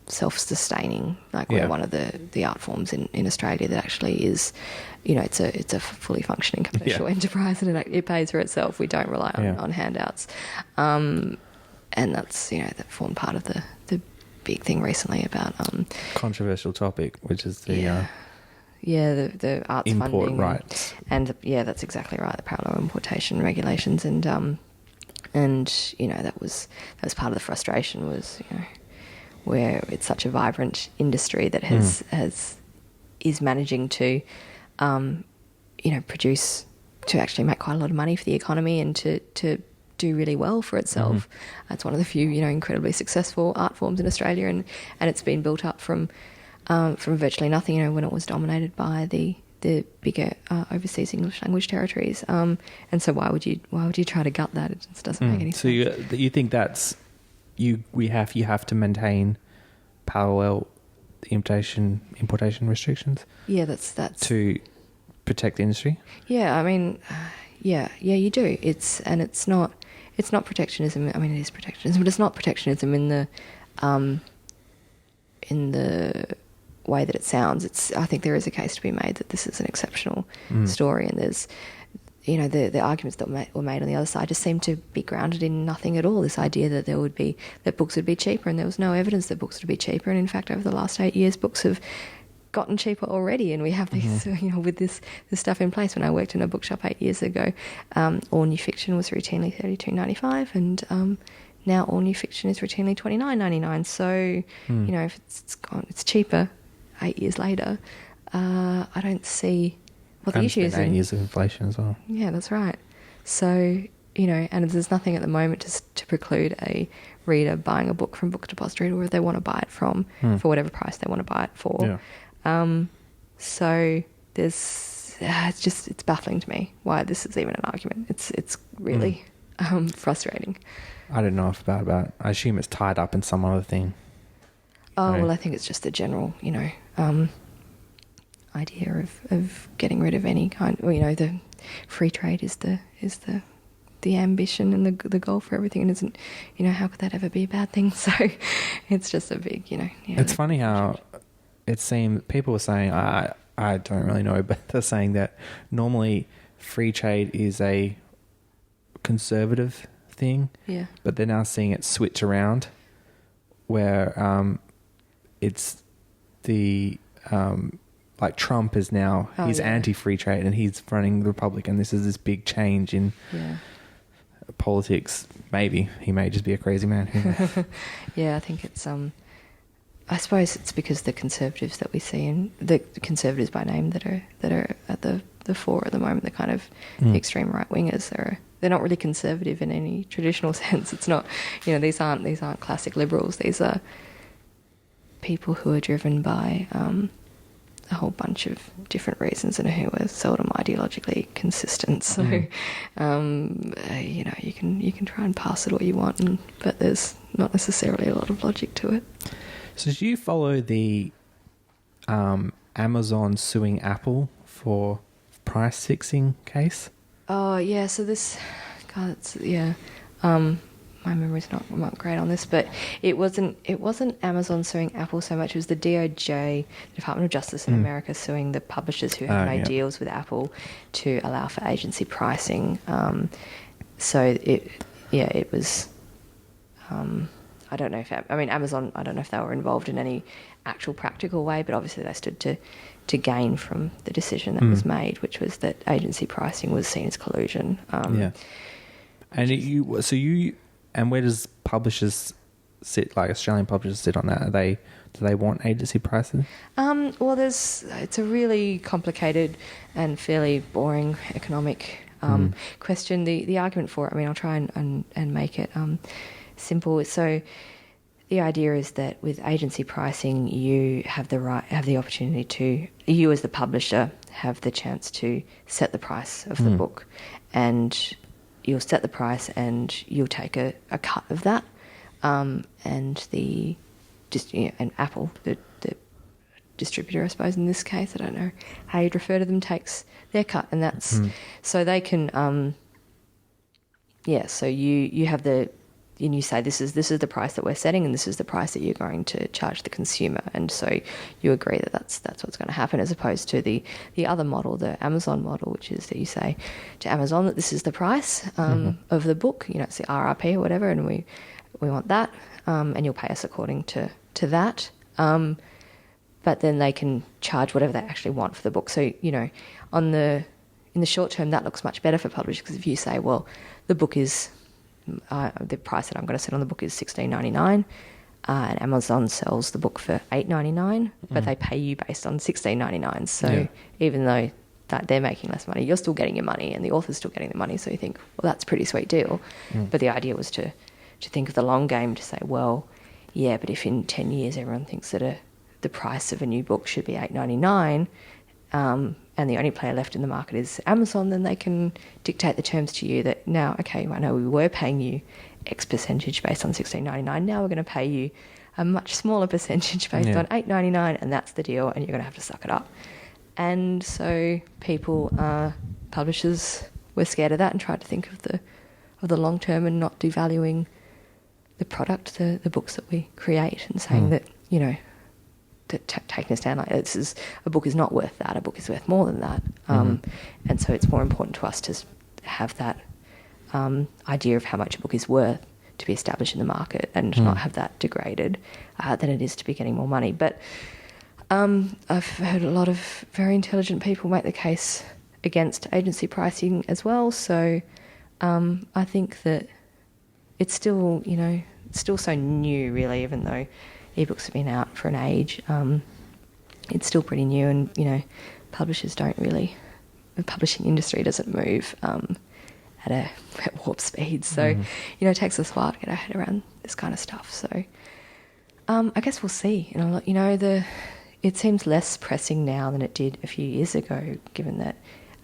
self-sustaining. Like, we're one of the art forms in Australia that actually is, you know, it's a fully functioning commercial enterprise, and it pays for itself. We don't rely on handouts. And that's, you know, that formed part of the big thing recently about controversial topic, which is the the arts import funding rights, and that's exactly right. The parallel importation regulations, and that was part of the frustration was where it's such a vibrant industry that is managing to produce, to actually make quite a lot of money for the economy and to do really well for itself. It's one of the few incredibly successful art forms in Australia, and it's been built up from virtually nothing when it was dominated by the bigger overseas English language territories. And so why would you try to gut that? It just doesn't make any sense. So you think that's you have to maintain parallel importation restrictions? Yeah, that's to protect the industry. Yeah, I mean, you do. It's not protectionism. I mean, it is protectionism, but it's not protectionism in the way that it sounds. I think there is a case to be made that this is an exceptional story, and there's the arguments that were made on the other side just seem to be grounded in nothing at all. This idea that books would be cheaper, and there was no evidence that books would be cheaper. And in fact, over the last 8 years, books have gotten cheaper already, and we have these with this stuff in place. When I worked in a bookshop 8 years ago, all new fiction was routinely $32.95, and now all new fiction is routinely $29.99. So if it's cheaper 8 years later. I don't see what the issue is. 8 years of inflation as well. Yeah, that's right. So, and there's nothing at the moment to preclude a reader buying a book from Book Depository, or if they want to buy it from for whatever price they want to buy it for. Yeah. So there's, it's baffling to me why this is even an argument. It's really frustrating. I don't know about. I assume it's tied up in some other thing. Oh, well, I think it's just the general, idea of getting rid of any kind. Well, the free trade is the ambition and the goal for everything, and isn't. How could that ever be a bad thing? So it's just a big, It's funny how it seemed people were saying. I don't really know, but they're saying that normally free trade is a conservative thing. Yeah. But they're now seeing it switch around, where it's the like Trump is now he's anti-free trade and he's running the Republican. This is this big change in politics. Maybe he may just be a crazy man. Yeah, I think it's I suppose it's because the conservatives that we see, and the conservatives by name that are at the fore at the moment, the kind of the extreme right wingers, they're not really conservative in any traditional sense. It's not, these aren't classic liberals. These are people who are driven by a whole bunch of different reasons and who are seldom ideologically consistent. So, you can try and pass it all you want, but there's not necessarily a lot of logic to it. So do you follow the Amazon suing Apple for price fixing case? Oh, yeah. So this, God, my memory's not great on this, but it wasn't Amazon suing Apple so much. It was the DOJ, the Department of Justice in America, suing the publishers who had made deals with Apple to allow for agency pricing. So it was. I don't know if Amazon. I don't know if they were involved in any actual practical way, but obviously they stood to gain from the decision that was made, which was that agency pricing was seen as collusion. And where does publishers sit? Like Australian publishers sit on that? Do they want agency pricing? Well, it's a really complicated and fairly boring economic question. The argument for it. I'll try and make it simple. So the idea is that with agency pricing, you have the opportunity to, you as the publisher have the chance to set the price of the book, and you'll set the price and you'll take a cut of that, and and Apple, the distributor, I suppose in this case, I don't know how you'd refer to them, takes their cut, and that's so they can so you have and you say this is the price that we're setting, and this is the price that you're going to charge the consumer, and so you agree that that's what's going to happen, as opposed to the other model, the Amazon model, which is that you say to Amazon that this is the price of the book, it's the RRP or whatever, and we want that, and you'll pay us according to to that. But then they can charge whatever they actually want for the book. So, you know, in the short term, that looks much better for publishers, because if you say, well, the book is, the price that I'm going to set on the book is $16.99, and Amazon sells the book for $8.99, but they pay you based on $16.99. So even though that they're making less money, you're still getting your money and the author's still getting the money. So you think, well, that's a pretty sweet deal. But the idea was to think of the long game, to say, well, yeah, but if in 10 years everyone thinks that the price of a new book should be $8.99, and the only player left in the market is Amazon, then they can dictate the terms to you that now, okay, I know we were paying you X percentage based on $16.99. Now we're going to pay you a much smaller percentage based on $8.99, and that's the deal, and you're going to have to suck it up. And so publishers were scared of that and tried to think of the long term and not devaluing the product, the books that we create, and saying that, you know, taking a stand like this a book is not worth that, a book is worth more than that. And so it's more important to us to have that idea of how much a book is worth to be established in the market, and not have that degraded than it is to be getting more money. But I've heard a lot of very intelligent people make the case against agency pricing as well. So I think that it's still, you know, it's still so new, really, even though ebooks have been out for an age. It's still pretty new, and, you know, publishers don't really, the publishing industry doesn't move at warp speed. So, you know, it takes us a while to get our head around this kind of stuff. So I guess we'll see. You know, it seems less pressing now than it did a few years ago, given that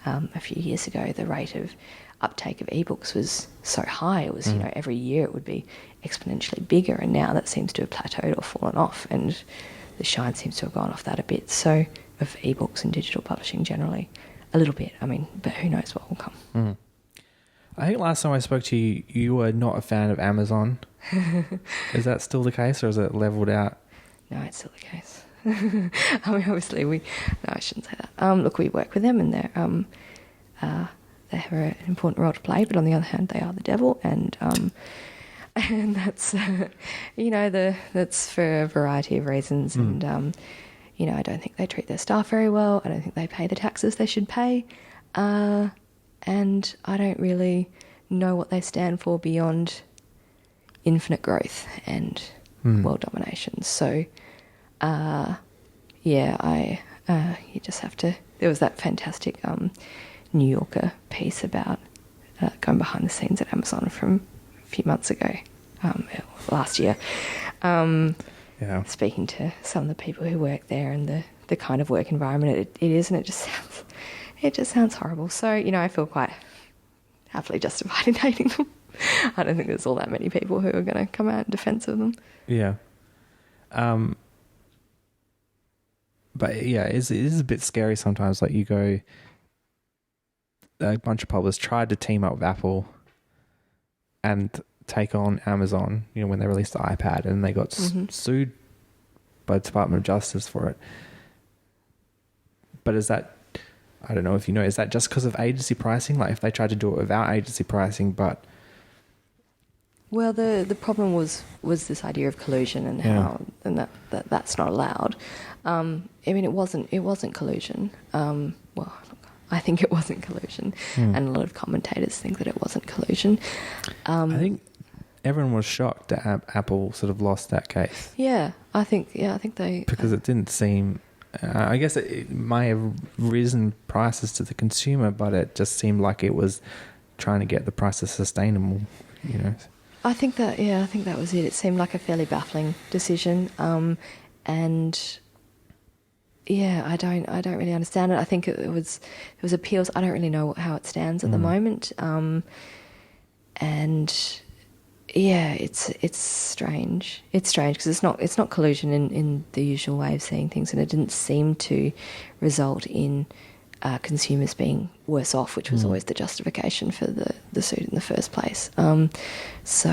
a few years ago the rate of uptake of ebooks was so high. It was, you know, every year it would be exponentially bigger, and now that seems to have plateaued or fallen off, and the shine seems to have gone off that a bit. So, of ebooks and digital publishing generally, a little bit. I mean, but who knows what will come. I think last time I spoke to you, you were not a fan of Amazon. Is that still the case, or is it leveled out? No, it's still the case. I mean, obviously no, I shouldn't say that. Look, we work with them, and they have an important role to play, but on the other hand, they are the devil, and that's, you know, that's for a variety of reasons. And, you know, I don't think they treat their staff very well. I don't think they pay the taxes they should pay. And I don't really know what they stand for beyond infinite growth and world domination. So, you just have to... There was that fantastic New Yorker piece about going behind the scenes at Amazon from a few months ago, last year, speaking to some of the people who work there and the kind of work environment it is, and it just sounds horrible. So, you know, I feel quite happily justified in hating them. I don't think there's all that many people who are going to come out in defence of them. Yeah. But yeah, it is a bit scary sometimes. Like, you go, a bunch of publishers tried to team up with Apple and take on Amazon, you know, when they released the iPad, and they got sued by the Department of Justice for it. But is that, I don't know if you know, is that just because of agency pricing? Like, if they tried to do it without agency pricing, but... Well, the problem was this idea of collusion and how that's not allowed. I mean, it wasn't collusion. Well, look, I think it wasn't collusion, and a lot of commentators think that it wasn't collusion. I think everyone was shocked that Apple sort of lost that case. Yeah, I think they... Because it didn't seem... I guess it might have risen prices to the consumer, but it just seemed like it was trying to get the prices sustainable, you know. I think that was it. It seemed like a fairly baffling decision, and yeah, I don't really understand it. I think it was appeals. I don't really know how it stands at the moment, and yeah, it's strange. It's strange because it's not collusion in the usual way of seeing things, and it didn't seem to result in consumers being worse off, which was always the justification for the suit in the first place. So,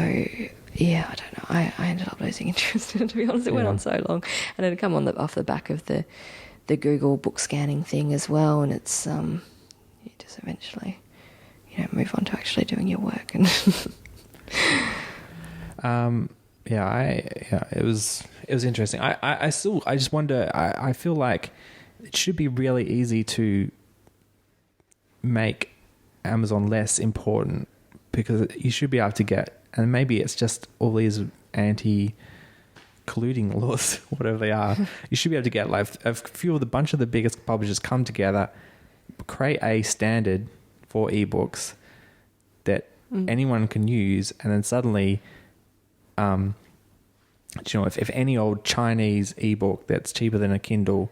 yeah, I don't know. I ended up losing interest in it, to be honest. It went on so long. And it had come off the back of the Google book scanning thing as well, and it's you just eventually, you know, move on to actually doing your work. And it was interesting. I just wonder. I feel like it should be really easy to make Amazon less important, because you should be able to get, and maybe it's just all these anti-colluding laws, whatever they are. You should be able to get like a bunch of the biggest publishers come together, create a standard for ebooks that anyone can use, and then suddenly, if any old Chinese ebook that's cheaper than a Kindle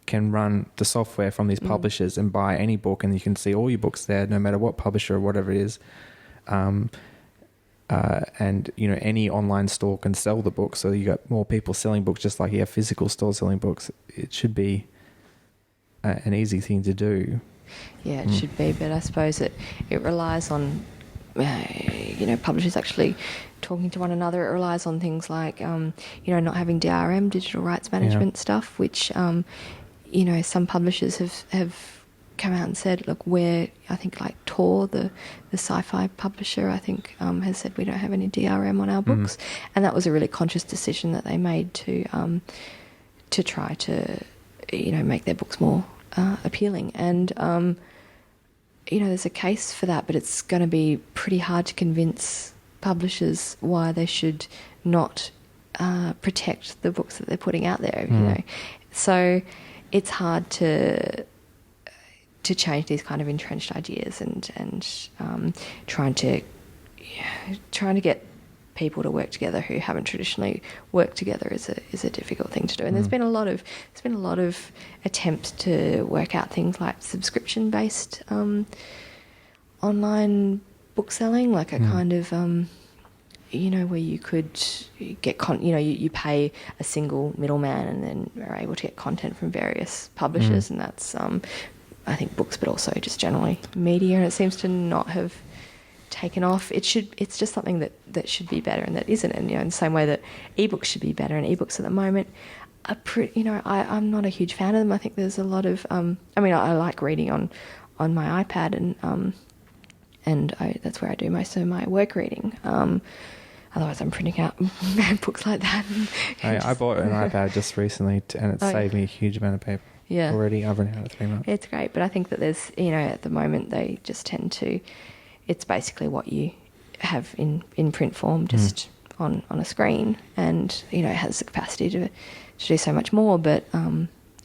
can run the software from these publishers and buy any book, and you can see all your books there, no matter what publisher or whatever it is. And any online store can sell the book, so you got more people selling books, just like you have physical stores selling books. It should be an easy thing to do. Yeah, it should be, but I suppose it relies on publishers actually talking to one another. It relies on things like not having DRM, digital rights management stuff, which some publishers have come out and said, look, I think like Tor, the sci-fi publisher, I think has said we don't have any DRM on our books, and that was a really conscious decision that they made to try to make their books more appealing. And there's a case for that, but it's going to be pretty hard to convince publishers why they should not protect the books that they're putting out there. So it's hard to change these kind of entrenched ideas, and trying to get people to work together who haven't traditionally worked together is a difficult thing to do. And there's been a lot of attempts to work out things like subscription based online book selling, like a kind of where you could get you pay a single middleman and then are able to get content from various publishers, and that's I think books, but also just generally media, and it seems to not have taken off. It's just something that should be better, and that isn't. And in the same way that ebooks should be better, and ebooks at the moment are I'm not a huge fan of them. I think there's a lot of I like reading on my iPad, and that's where I do most of my work reading. Otherwise, I'm printing out books like that. I bought an iPad just recently, and it saved me a huge amount of paper. Yeah. Already, I've run out of 3 months. It's great, but I think that there's, at the moment they just tend to, it's basically what you have in print form, just on a screen, and it has the capacity to do so much more, but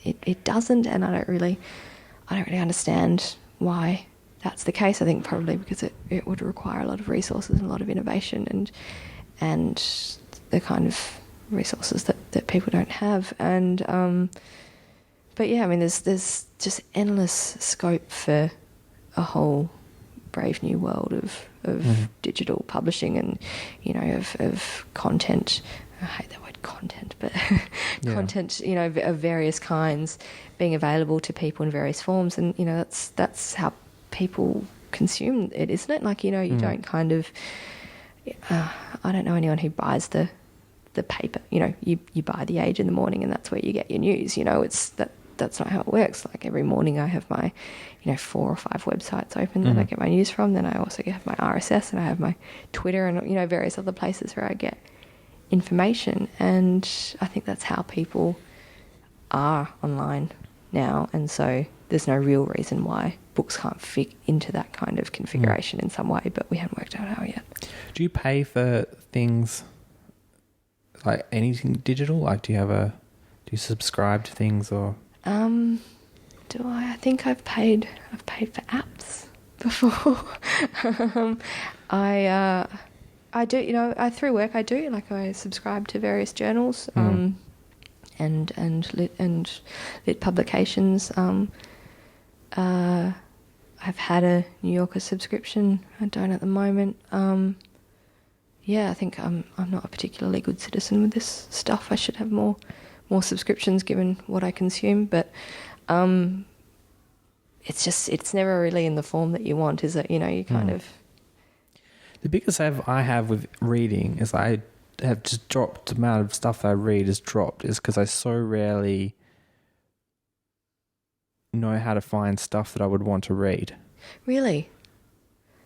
it doesn't, and I don't really understand why that's the case. I think probably because it would require a lot of resources and a lot of innovation, and the kind of resources that people don't have, and but yeah, there's just endless scope for a whole brave new world of digital publishing, and of content. I hate that word content, but content of various kinds being available to people in various forms, and that's how people consume it, isn't it? Like you don't kind of I don't know anyone who buys the paper. You buy The Age in the morning, and that's where you get your news. That's not how it works. Like every morning I have my 4 or 5 websites open that I get my news from. Then I also have my RSS, and I have my Twitter, and various other places where I get information. And I think that's how people are online now, and so there's no real reason why books can't fit into that kind of configuration in some way, but we haven't worked out how yet. Do you pay for things like anything digital? Like do you subscribe to things, or do I? I think I've paid for apps before. I do, through work I do, like I subscribe to various journals, and lit publications. I've had a New Yorker subscription. I don't at the moment. I think I'm not a particularly good citizen with this stuff. I should have more subscriptions given what I consume, but it's never really in the form that you want, is it? You kind of. The biggest I have with reading is I have just dropped the amount of stuff that I read is because I so rarely know how to find stuff that I would want to read. Really?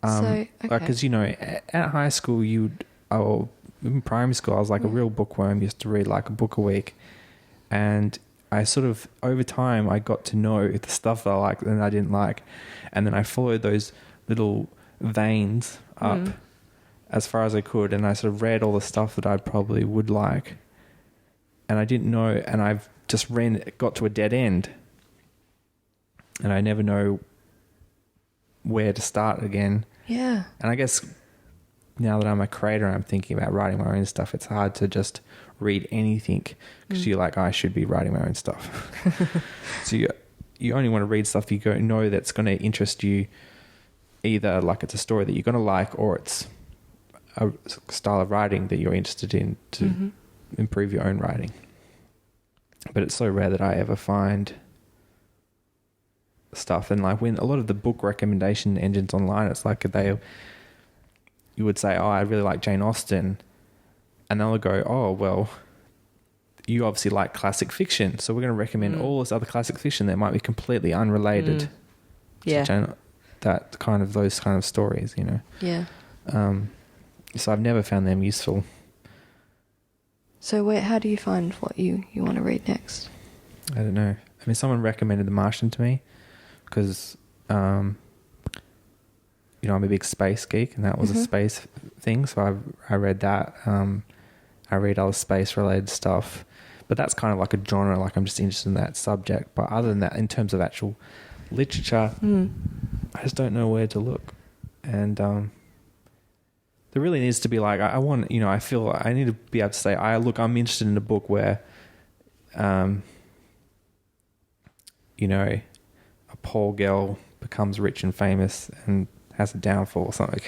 Because at high school in primary school, I was like a real bookworm, used to read like a book a week. And I sort of, over time, I got to know the stuff that I liked and I didn't like. And then I followed those little veins up as far as I could. And I sort of read all the stuff that I probably would like. And I didn't know, and I've just got to a dead end. And I never know where to start again. Yeah. And I guess now that I'm a creator and I'm thinking about writing my own stuff, it's hard to just read anything because you're like, I should be writing my own stuff. So you only want to read stuff you know that's going to interest you, either like it's a story that you're going to like or it's a style of writing that you're interested in to improve your own writing. But it's so rare that I ever find stuff. And like when a lot of the book recommendation engines online, it's like you would say, oh, I really like Jane Austen. And they'll go, oh, well, you obviously like classic fiction. So we're going to recommend all this other classic fiction that might be completely unrelated to Jane, those kind of stories, you know? Yeah. So I've never found them useful. So how do you find what you want to read next? I don't know. I mean, someone recommended The Martian to me because, I'm a big space geek and that was a space thing. So I read that. I read other space related stuff, but that's kind of like a genre. Like I'm just interested in that subject. But other than that, in terms of actual literature, I just don't know where to look. And, there really needs to be like, I want, I feel I need to be able to say, I'm interested in a book where, a poor girl becomes rich and famous and has a downfall or something.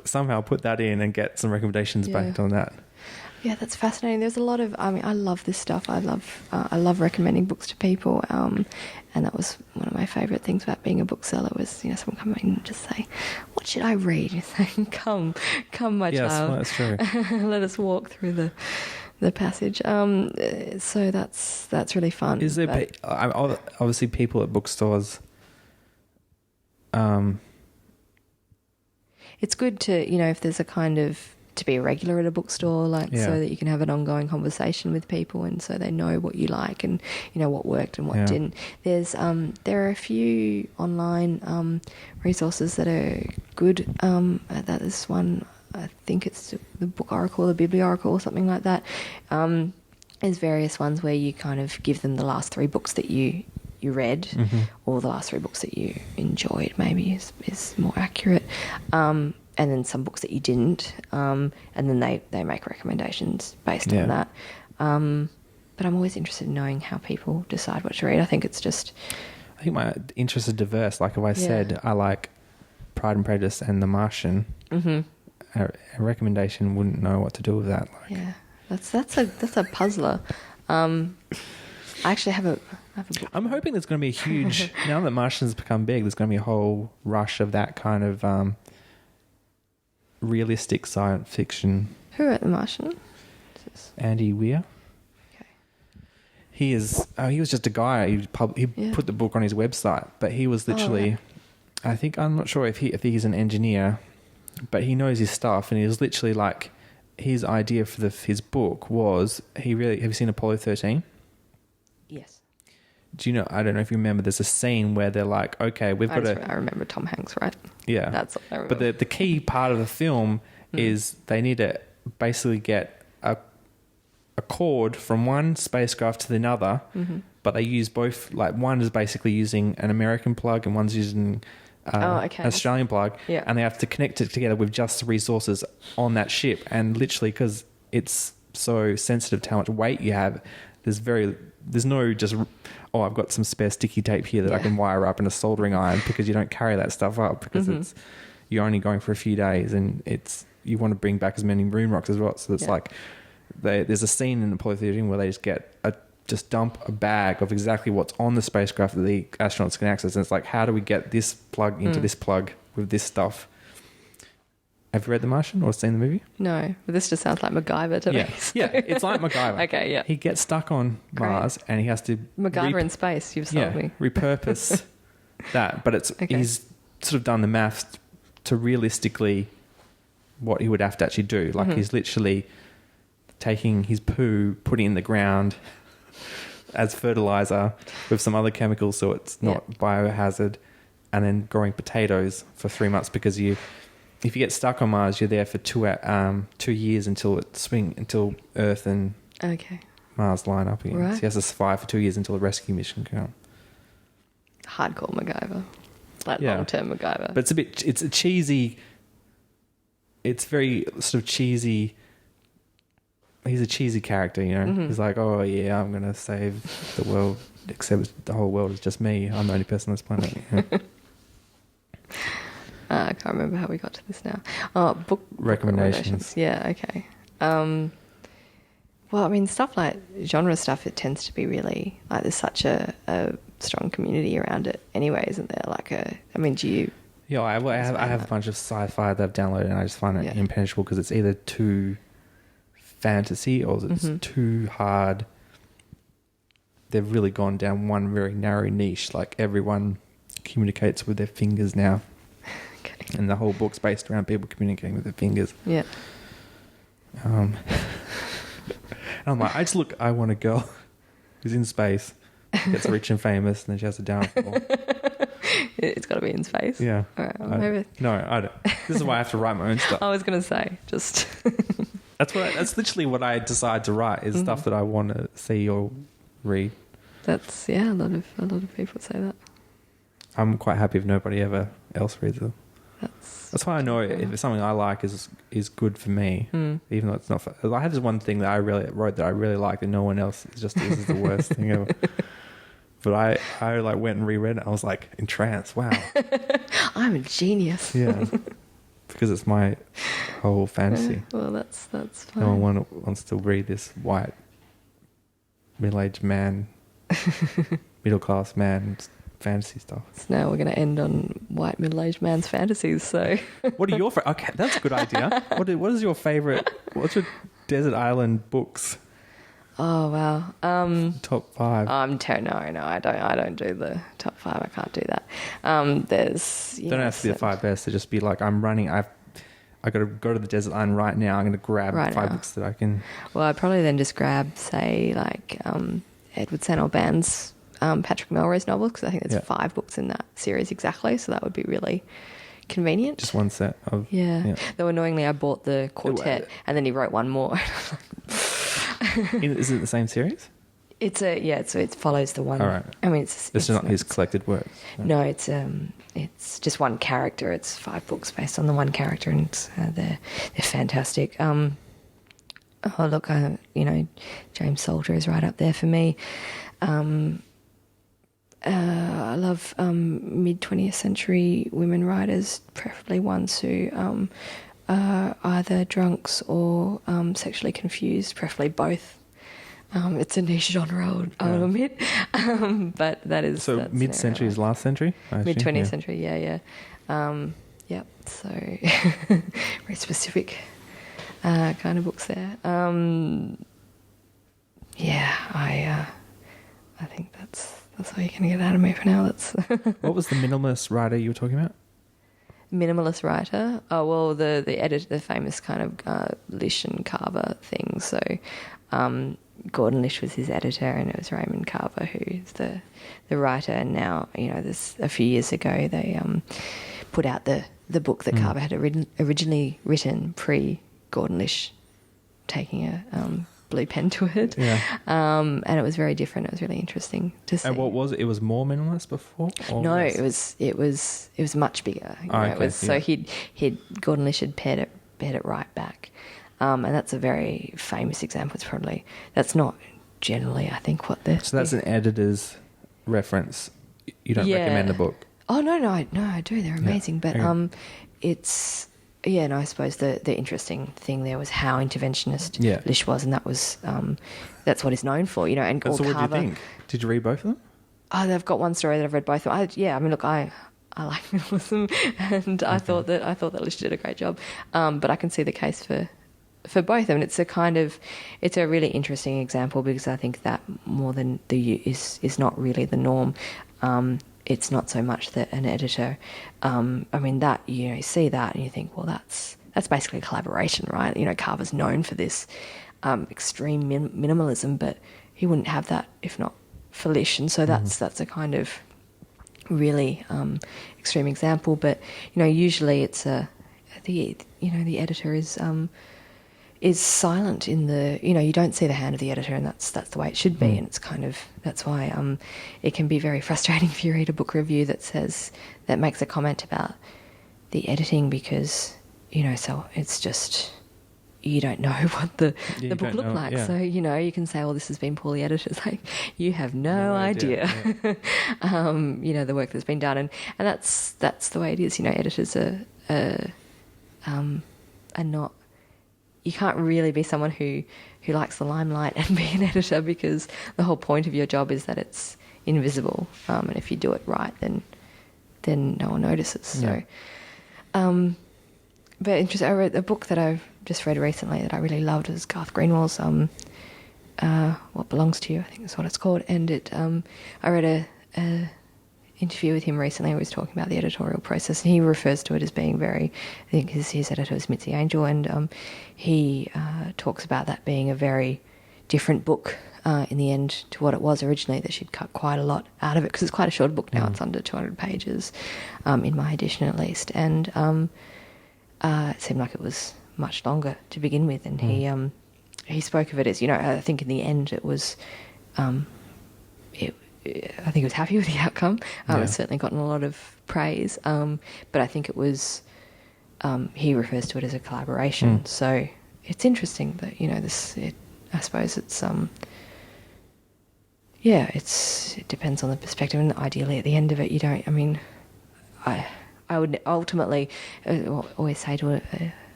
Somehow put that in and get some recommendations based on that. Yeah, that's fascinating. There's a lot of, I love this stuff. I love recommending books to people. And that was one of my favourite things about being a bookseller was, someone come in and just say, what should I read? You say, come, my child. Yes, well, that's true. Let us walk through the passage. So that's really fun. Is there, obviously people at bookstores, it's good to, if there's a kind of, to be a regular at a bookstore, so that you can have an ongoing conversation with people and so they know what you like and, what worked and what didn't. There are a few online resources that are good. That is one, I think it's the Book Oracle, the Biblioracle or something like that. There's various ones where you kind of give them the last 3 books that you read or the last 3 books that you enjoyed maybe is more accurate. And then some books that you didn't, and then they make recommendations based on that. But I'm always interested in knowing how people decide what to read. I think my interests are diverse. Like if I said I like Pride and Prejudice and The Martian, a recommendation wouldn't know what to do with that. Yeah, that's a puzzler. I actually have a book. I'm hoping there's going to be a huge now that Martian's become big. There's going to be a whole rush of that kind of realistic science fiction. Who wrote The Martian? Andy Weir. Okay. He is. He was just a guy. He put the book on his website, but he was literally. I'm not sure if he's an engineer, but he knows his stuff, and he was literally like, his idea for his book was have you seen Apollo 13? Yes. Do you know? I don't know if you remember. There's a scene where they're like, "Okay, we've got I remember Tom Hanks, right? Yeah, that's what I remember. But the key part of the film is they need to basically get a cord from one spacecraft to another, but they use both. Like one is basically using an American plug, and one's using an Australian plug, and they have to connect it together with just the resources on that ship. And literally, because it's so sensitive to how much weight you have, there's no just, I've got some spare sticky tape here that I can wire up in a soldering iron, because you don't carry that stuff up because you're only going for a few days and you want to bring back as many moon rocks as well. So it's like there's a scene in Apollo 13 where they just dump a bag of exactly what's on the spacecraft that the astronauts can access. And it's like, how do we get this plug into this plug with this stuff? Have you read The Martian or seen the movie? No, but this just sounds like MacGyver to me. Yeah, it's like MacGyver. Okay, yeah. He gets stuck on Mars and he has to... MacGyver in space, you've sold me. Repurpose that. But he's sort of done the maths to realistically what he would have to actually do. Like he's literally taking his poo, putting it in the ground as fertilizer with some other chemicals so it's not biohazard, and then growing potatoes for 3 months because if you get stuck on Mars, you're there for 2 years until Earth and Mars line up again. Right. So he has to survive for 2 years until a rescue mission can come. Hardcore MacGyver. Like long-term MacGyver. But it's a cheesy, it's very sort of cheesy. He's a cheesy character, you know. He's like, oh yeah, I'm going to save the world, except the whole world is just me. I'm the only person on this planet. You know? I can't remember how we got to this now. Oh, book recommendations. Yeah, okay. Well, I mean, stuff like genre stuff, it tends to be really, like, there's such a strong community around it anyway, isn't there? Like, do you... Yeah, I have a bunch of sci-fi that I've downloaded and I just find it impenetrable because it's either too fantasy or it's too hard. They've really gone down one very narrow niche. Like, everyone communicates with their fingers now. Okay. And the whole book's based around people communicating with their fingers. Yeah. And I'm like, I want a girl who's in space, gets rich and famous, and then she has a downfall. It's got to be in space. Yeah. All right. Well, maybe. No, I don't. This is why I have to write my own stuff. I was going to say, just... That's literally what I decide to write, is stuff that I want to see or read. That's, a lot of people say that. I'm quite happy if nobody else reads them. That's why I know if it's something I like is good for me, even though it's not. I had this one thing that I really liked, and no one else. This is the worst thing ever. But I like went and reread it. I was like entranced. Wow, I'm a genius. Yeah, because it's my whole fantasy. Well, that's fine. No one wants to read this white middle-aged man, middle-class man. Fantasy stuff. So now we're going to end on white middle-aged man's fantasies. So, what are your okay? That's a good idea. What is your favorite? What's your desert island books? Oh wow, top 5. No, I don't do the top 5. I can't do that. There's don't have to be the 5 best. To just be like, I'm running. I got to go to the desert island right now. I'm going to grab 5 books that I can. Well, I'd probably then just grab, say, like Edward St. Alban's Patrick Melrose novels, because I think there's 5 books in that series exactly, so that would be really convenient. Just one set of... Yeah. Though annoyingly, I bought the quartet, and then he wrote one more. Is it the same series? So it follows the one. All right. I mean, it's not his collected work. No, it's just one character. It's 5 books based on the one character, and they're fantastic. Oh look, James Salter is right up there for me. I love mid-20th century women writers, preferably ones who are either drunks or sexually confused, preferably both. It's a niche genre, I'll admit, but that's mid-century is last century? Mid-20th century, yeah. Yep, so very specific kind of books there. I think that's all you can get out of me for now. What was the minimalist writer you were talking about? Minimalist writer? Oh, well, the editor, the famous kind of Lish and Carver thing. So Gordon Lish was his editor, and it was Raymond Carver who's the writer. And now, there's a few years ago they put out the book that Carver had originally written pre-Gordon Lish taking a blue pen to it. Yeah. And it was very different. It was really interesting to see. And what was it? It was more minimalist before? No, it was much bigger. So Gordon Lish had pared it right back. And that's a very famous example. That's not generally, I think, what the... So that's an editor's reference. You don't recommend the book? Oh, no, I do. They're amazing. Yeah. But it's... Yeah, and I suppose the interesting thing there was how interventionist Lish was, and that was that's what he's known for, And so what do you think? Did you read both of them? Oh, they've got one story that I've read both of them. Look, I like minimalism, and I thought that Lish did a great job. But I can see the case for both of them. It's a really interesting example, because I think that more than is not really the norm. It's not so much that an editor, that you see that and you think, well, that's that's basically a collaboration, right? You know, Carver's known for this extreme minimalism, but he wouldn't have that if not for Lish, and so that's a kind of really extreme example. But you know, usually it's the editor is silent in the, you know, you don't see the hand of the editor, and that's the way it should be. And it's kind of, that's why it can be very frustrating if you read a book review that makes a comment about the editing, because, you know, so it's just, you don't know what the book looked like. Yeah. So, you know, you can say, well, this has been poorly edited. It's like, you have no idea. Yeah. You know, the work that's been done. And that's the way it is. You know, editors are not, you can't really be someone who likes the limelight and be an editor, because the whole point of your job is that it's invisible. And if you do it right, then no one notices. Yeah. So, but interesting, I read a book that I've just read recently that I really loved. Was Garth Greenwell's What Belongs to You, I think that's what it's called. And I read a interview with him recently. He was talking about the editorial process, and he refers to it as being very, I think his editor is Mitzi Angel, and he talks about that being a very different book in the end to what it was originally, that she'd cut quite a lot out of it, because it's quite a short book now. It's under 200 pages in my edition at least, and it seemed like it was much longer to begin with. And he spoke of it as, you know, I think in the end it was I think he was happy with the outcome. It's certainly gotten a lot of praise, but I think it was, he refers to it as a collaboration. So it's interesting that, you know, I suppose it's it depends on the perspective, and ideally at the end of it, you don't, I mean, I would ultimately always say to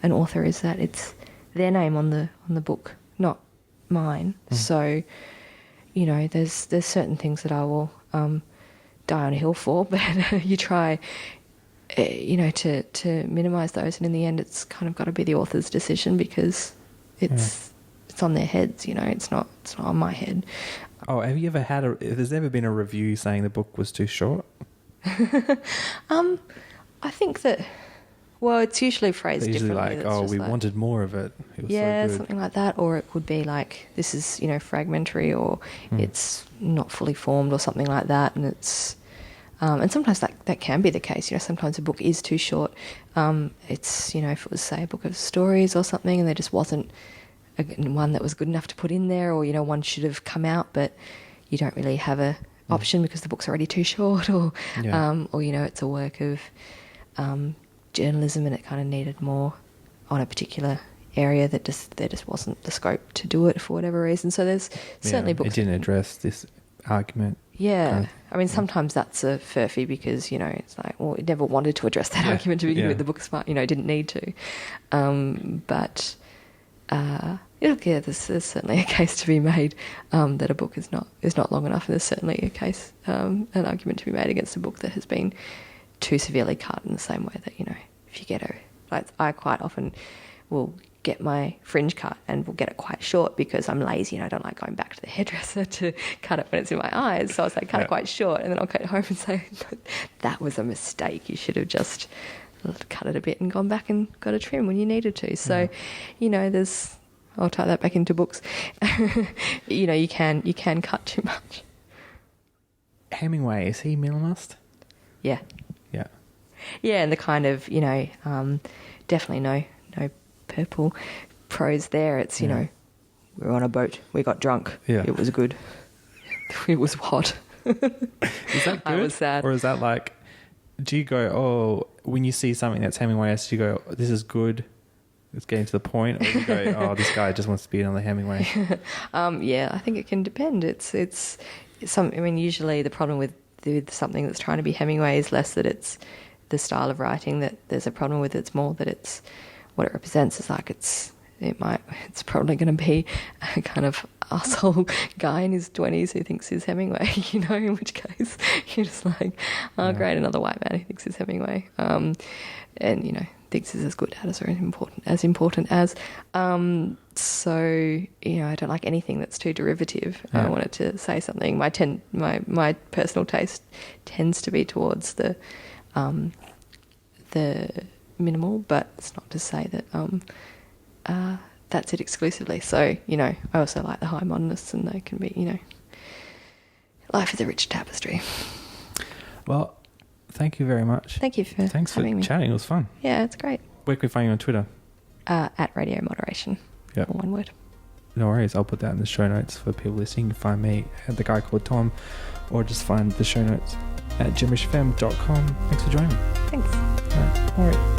an author is that it's their name on the book, not mine. So, you know, there's certain things that I will die on a hill for, but you try, you know, to minimise those, and in the end it's kind of got to be the author's decision, because it's on their heads, you know, it's not on my head. Oh, have you ever had if there's ever been a review saying the book was too short? I think that, well, it's usually phrased differently. Like, oh, we wanted more of it. It was so good. Something like that. Or it could be like, this is, you know, fragmentary, or it's not fully formed, or something like that. And it's, and sometimes that can be the case. You know, sometimes a book is too short. It's, you know, if it was, say, a book of stories or something, and there just wasn't one that was good enough to put in there, or, you know, one should have come out, but you don't really have a option because the book's already too short, or you know, it's a work of journalism, and it kind of needed more on a particular area that there just wasn't the scope to do it for whatever reason. So there's certainly books. It didn't address this argument. Yeah. Kind of, I mean, sometimes that's a furphy, because, you know, it's like, well, it never wanted to address that argument to begin with. The book's smart, you know, didn't need to. But there's certainly a case to be made that a book is not long enough, and there's certainly a case, an argument to be made against a book that has been too severely cut, in the same way that, you know, if you get I quite often will get my fringe cut and will get it quite short, because I'm lazy and I don't like going back to the hairdresser to cut it when it's in my eyes. So I'll say cut it quite short, and then I'll go home and say, that was a mistake. You should have just cut it a bit and gone back and got a trim when you needed to. So, you know, I'll tie that back into books. You know, you can cut too much. Hemingway, is he minimalist? Yeah. Yeah. Yeah, and the kind of, you know, definitely no purple prose there. It's, you know, we were on a boat, we got drunk. Yeah. It was good. It was hot. Is that good? I was sad. Or is that like, do you go, oh, when you see something that's Hemingway-esque, do you go, this is good, it's getting to the point, or do you go, oh, this guy just wants to be another Hemingway? Yeah, I think it can depend. It's I mean, usually the problem with something that's trying to be Hemingway is less that it's the style of writing that there's a problem with. It's more that it's what it represents. Is like it's probably going to be a kind of arsehole guy in his 20s who thinks he's Hemingway, you know, in which case you're just like, oh, great, another white man who thinks he's Hemingway, and, you know, thinks he's as good as or as important as. So, you know, I don't like anything that's too derivative. I wanted to say something. My personal taste tends to be towards the minimal, but it's not to say that that's it exclusively. So, you know, I also like the high modernists, and they can be, you know, life is a rich tapestry. Well, thank you very much. Thank you for Thanks having for me. chatting. It was fun. Yeah, it's great. Where can we find you on Twitter? At Radio Moderation. Yep. All one word. No worries. I'll put that in the show notes for people listening. You can find me at The Guy Called Tom, or just find the show notes at jimmishfm.com. Thanks for joining me. Thanks. All right.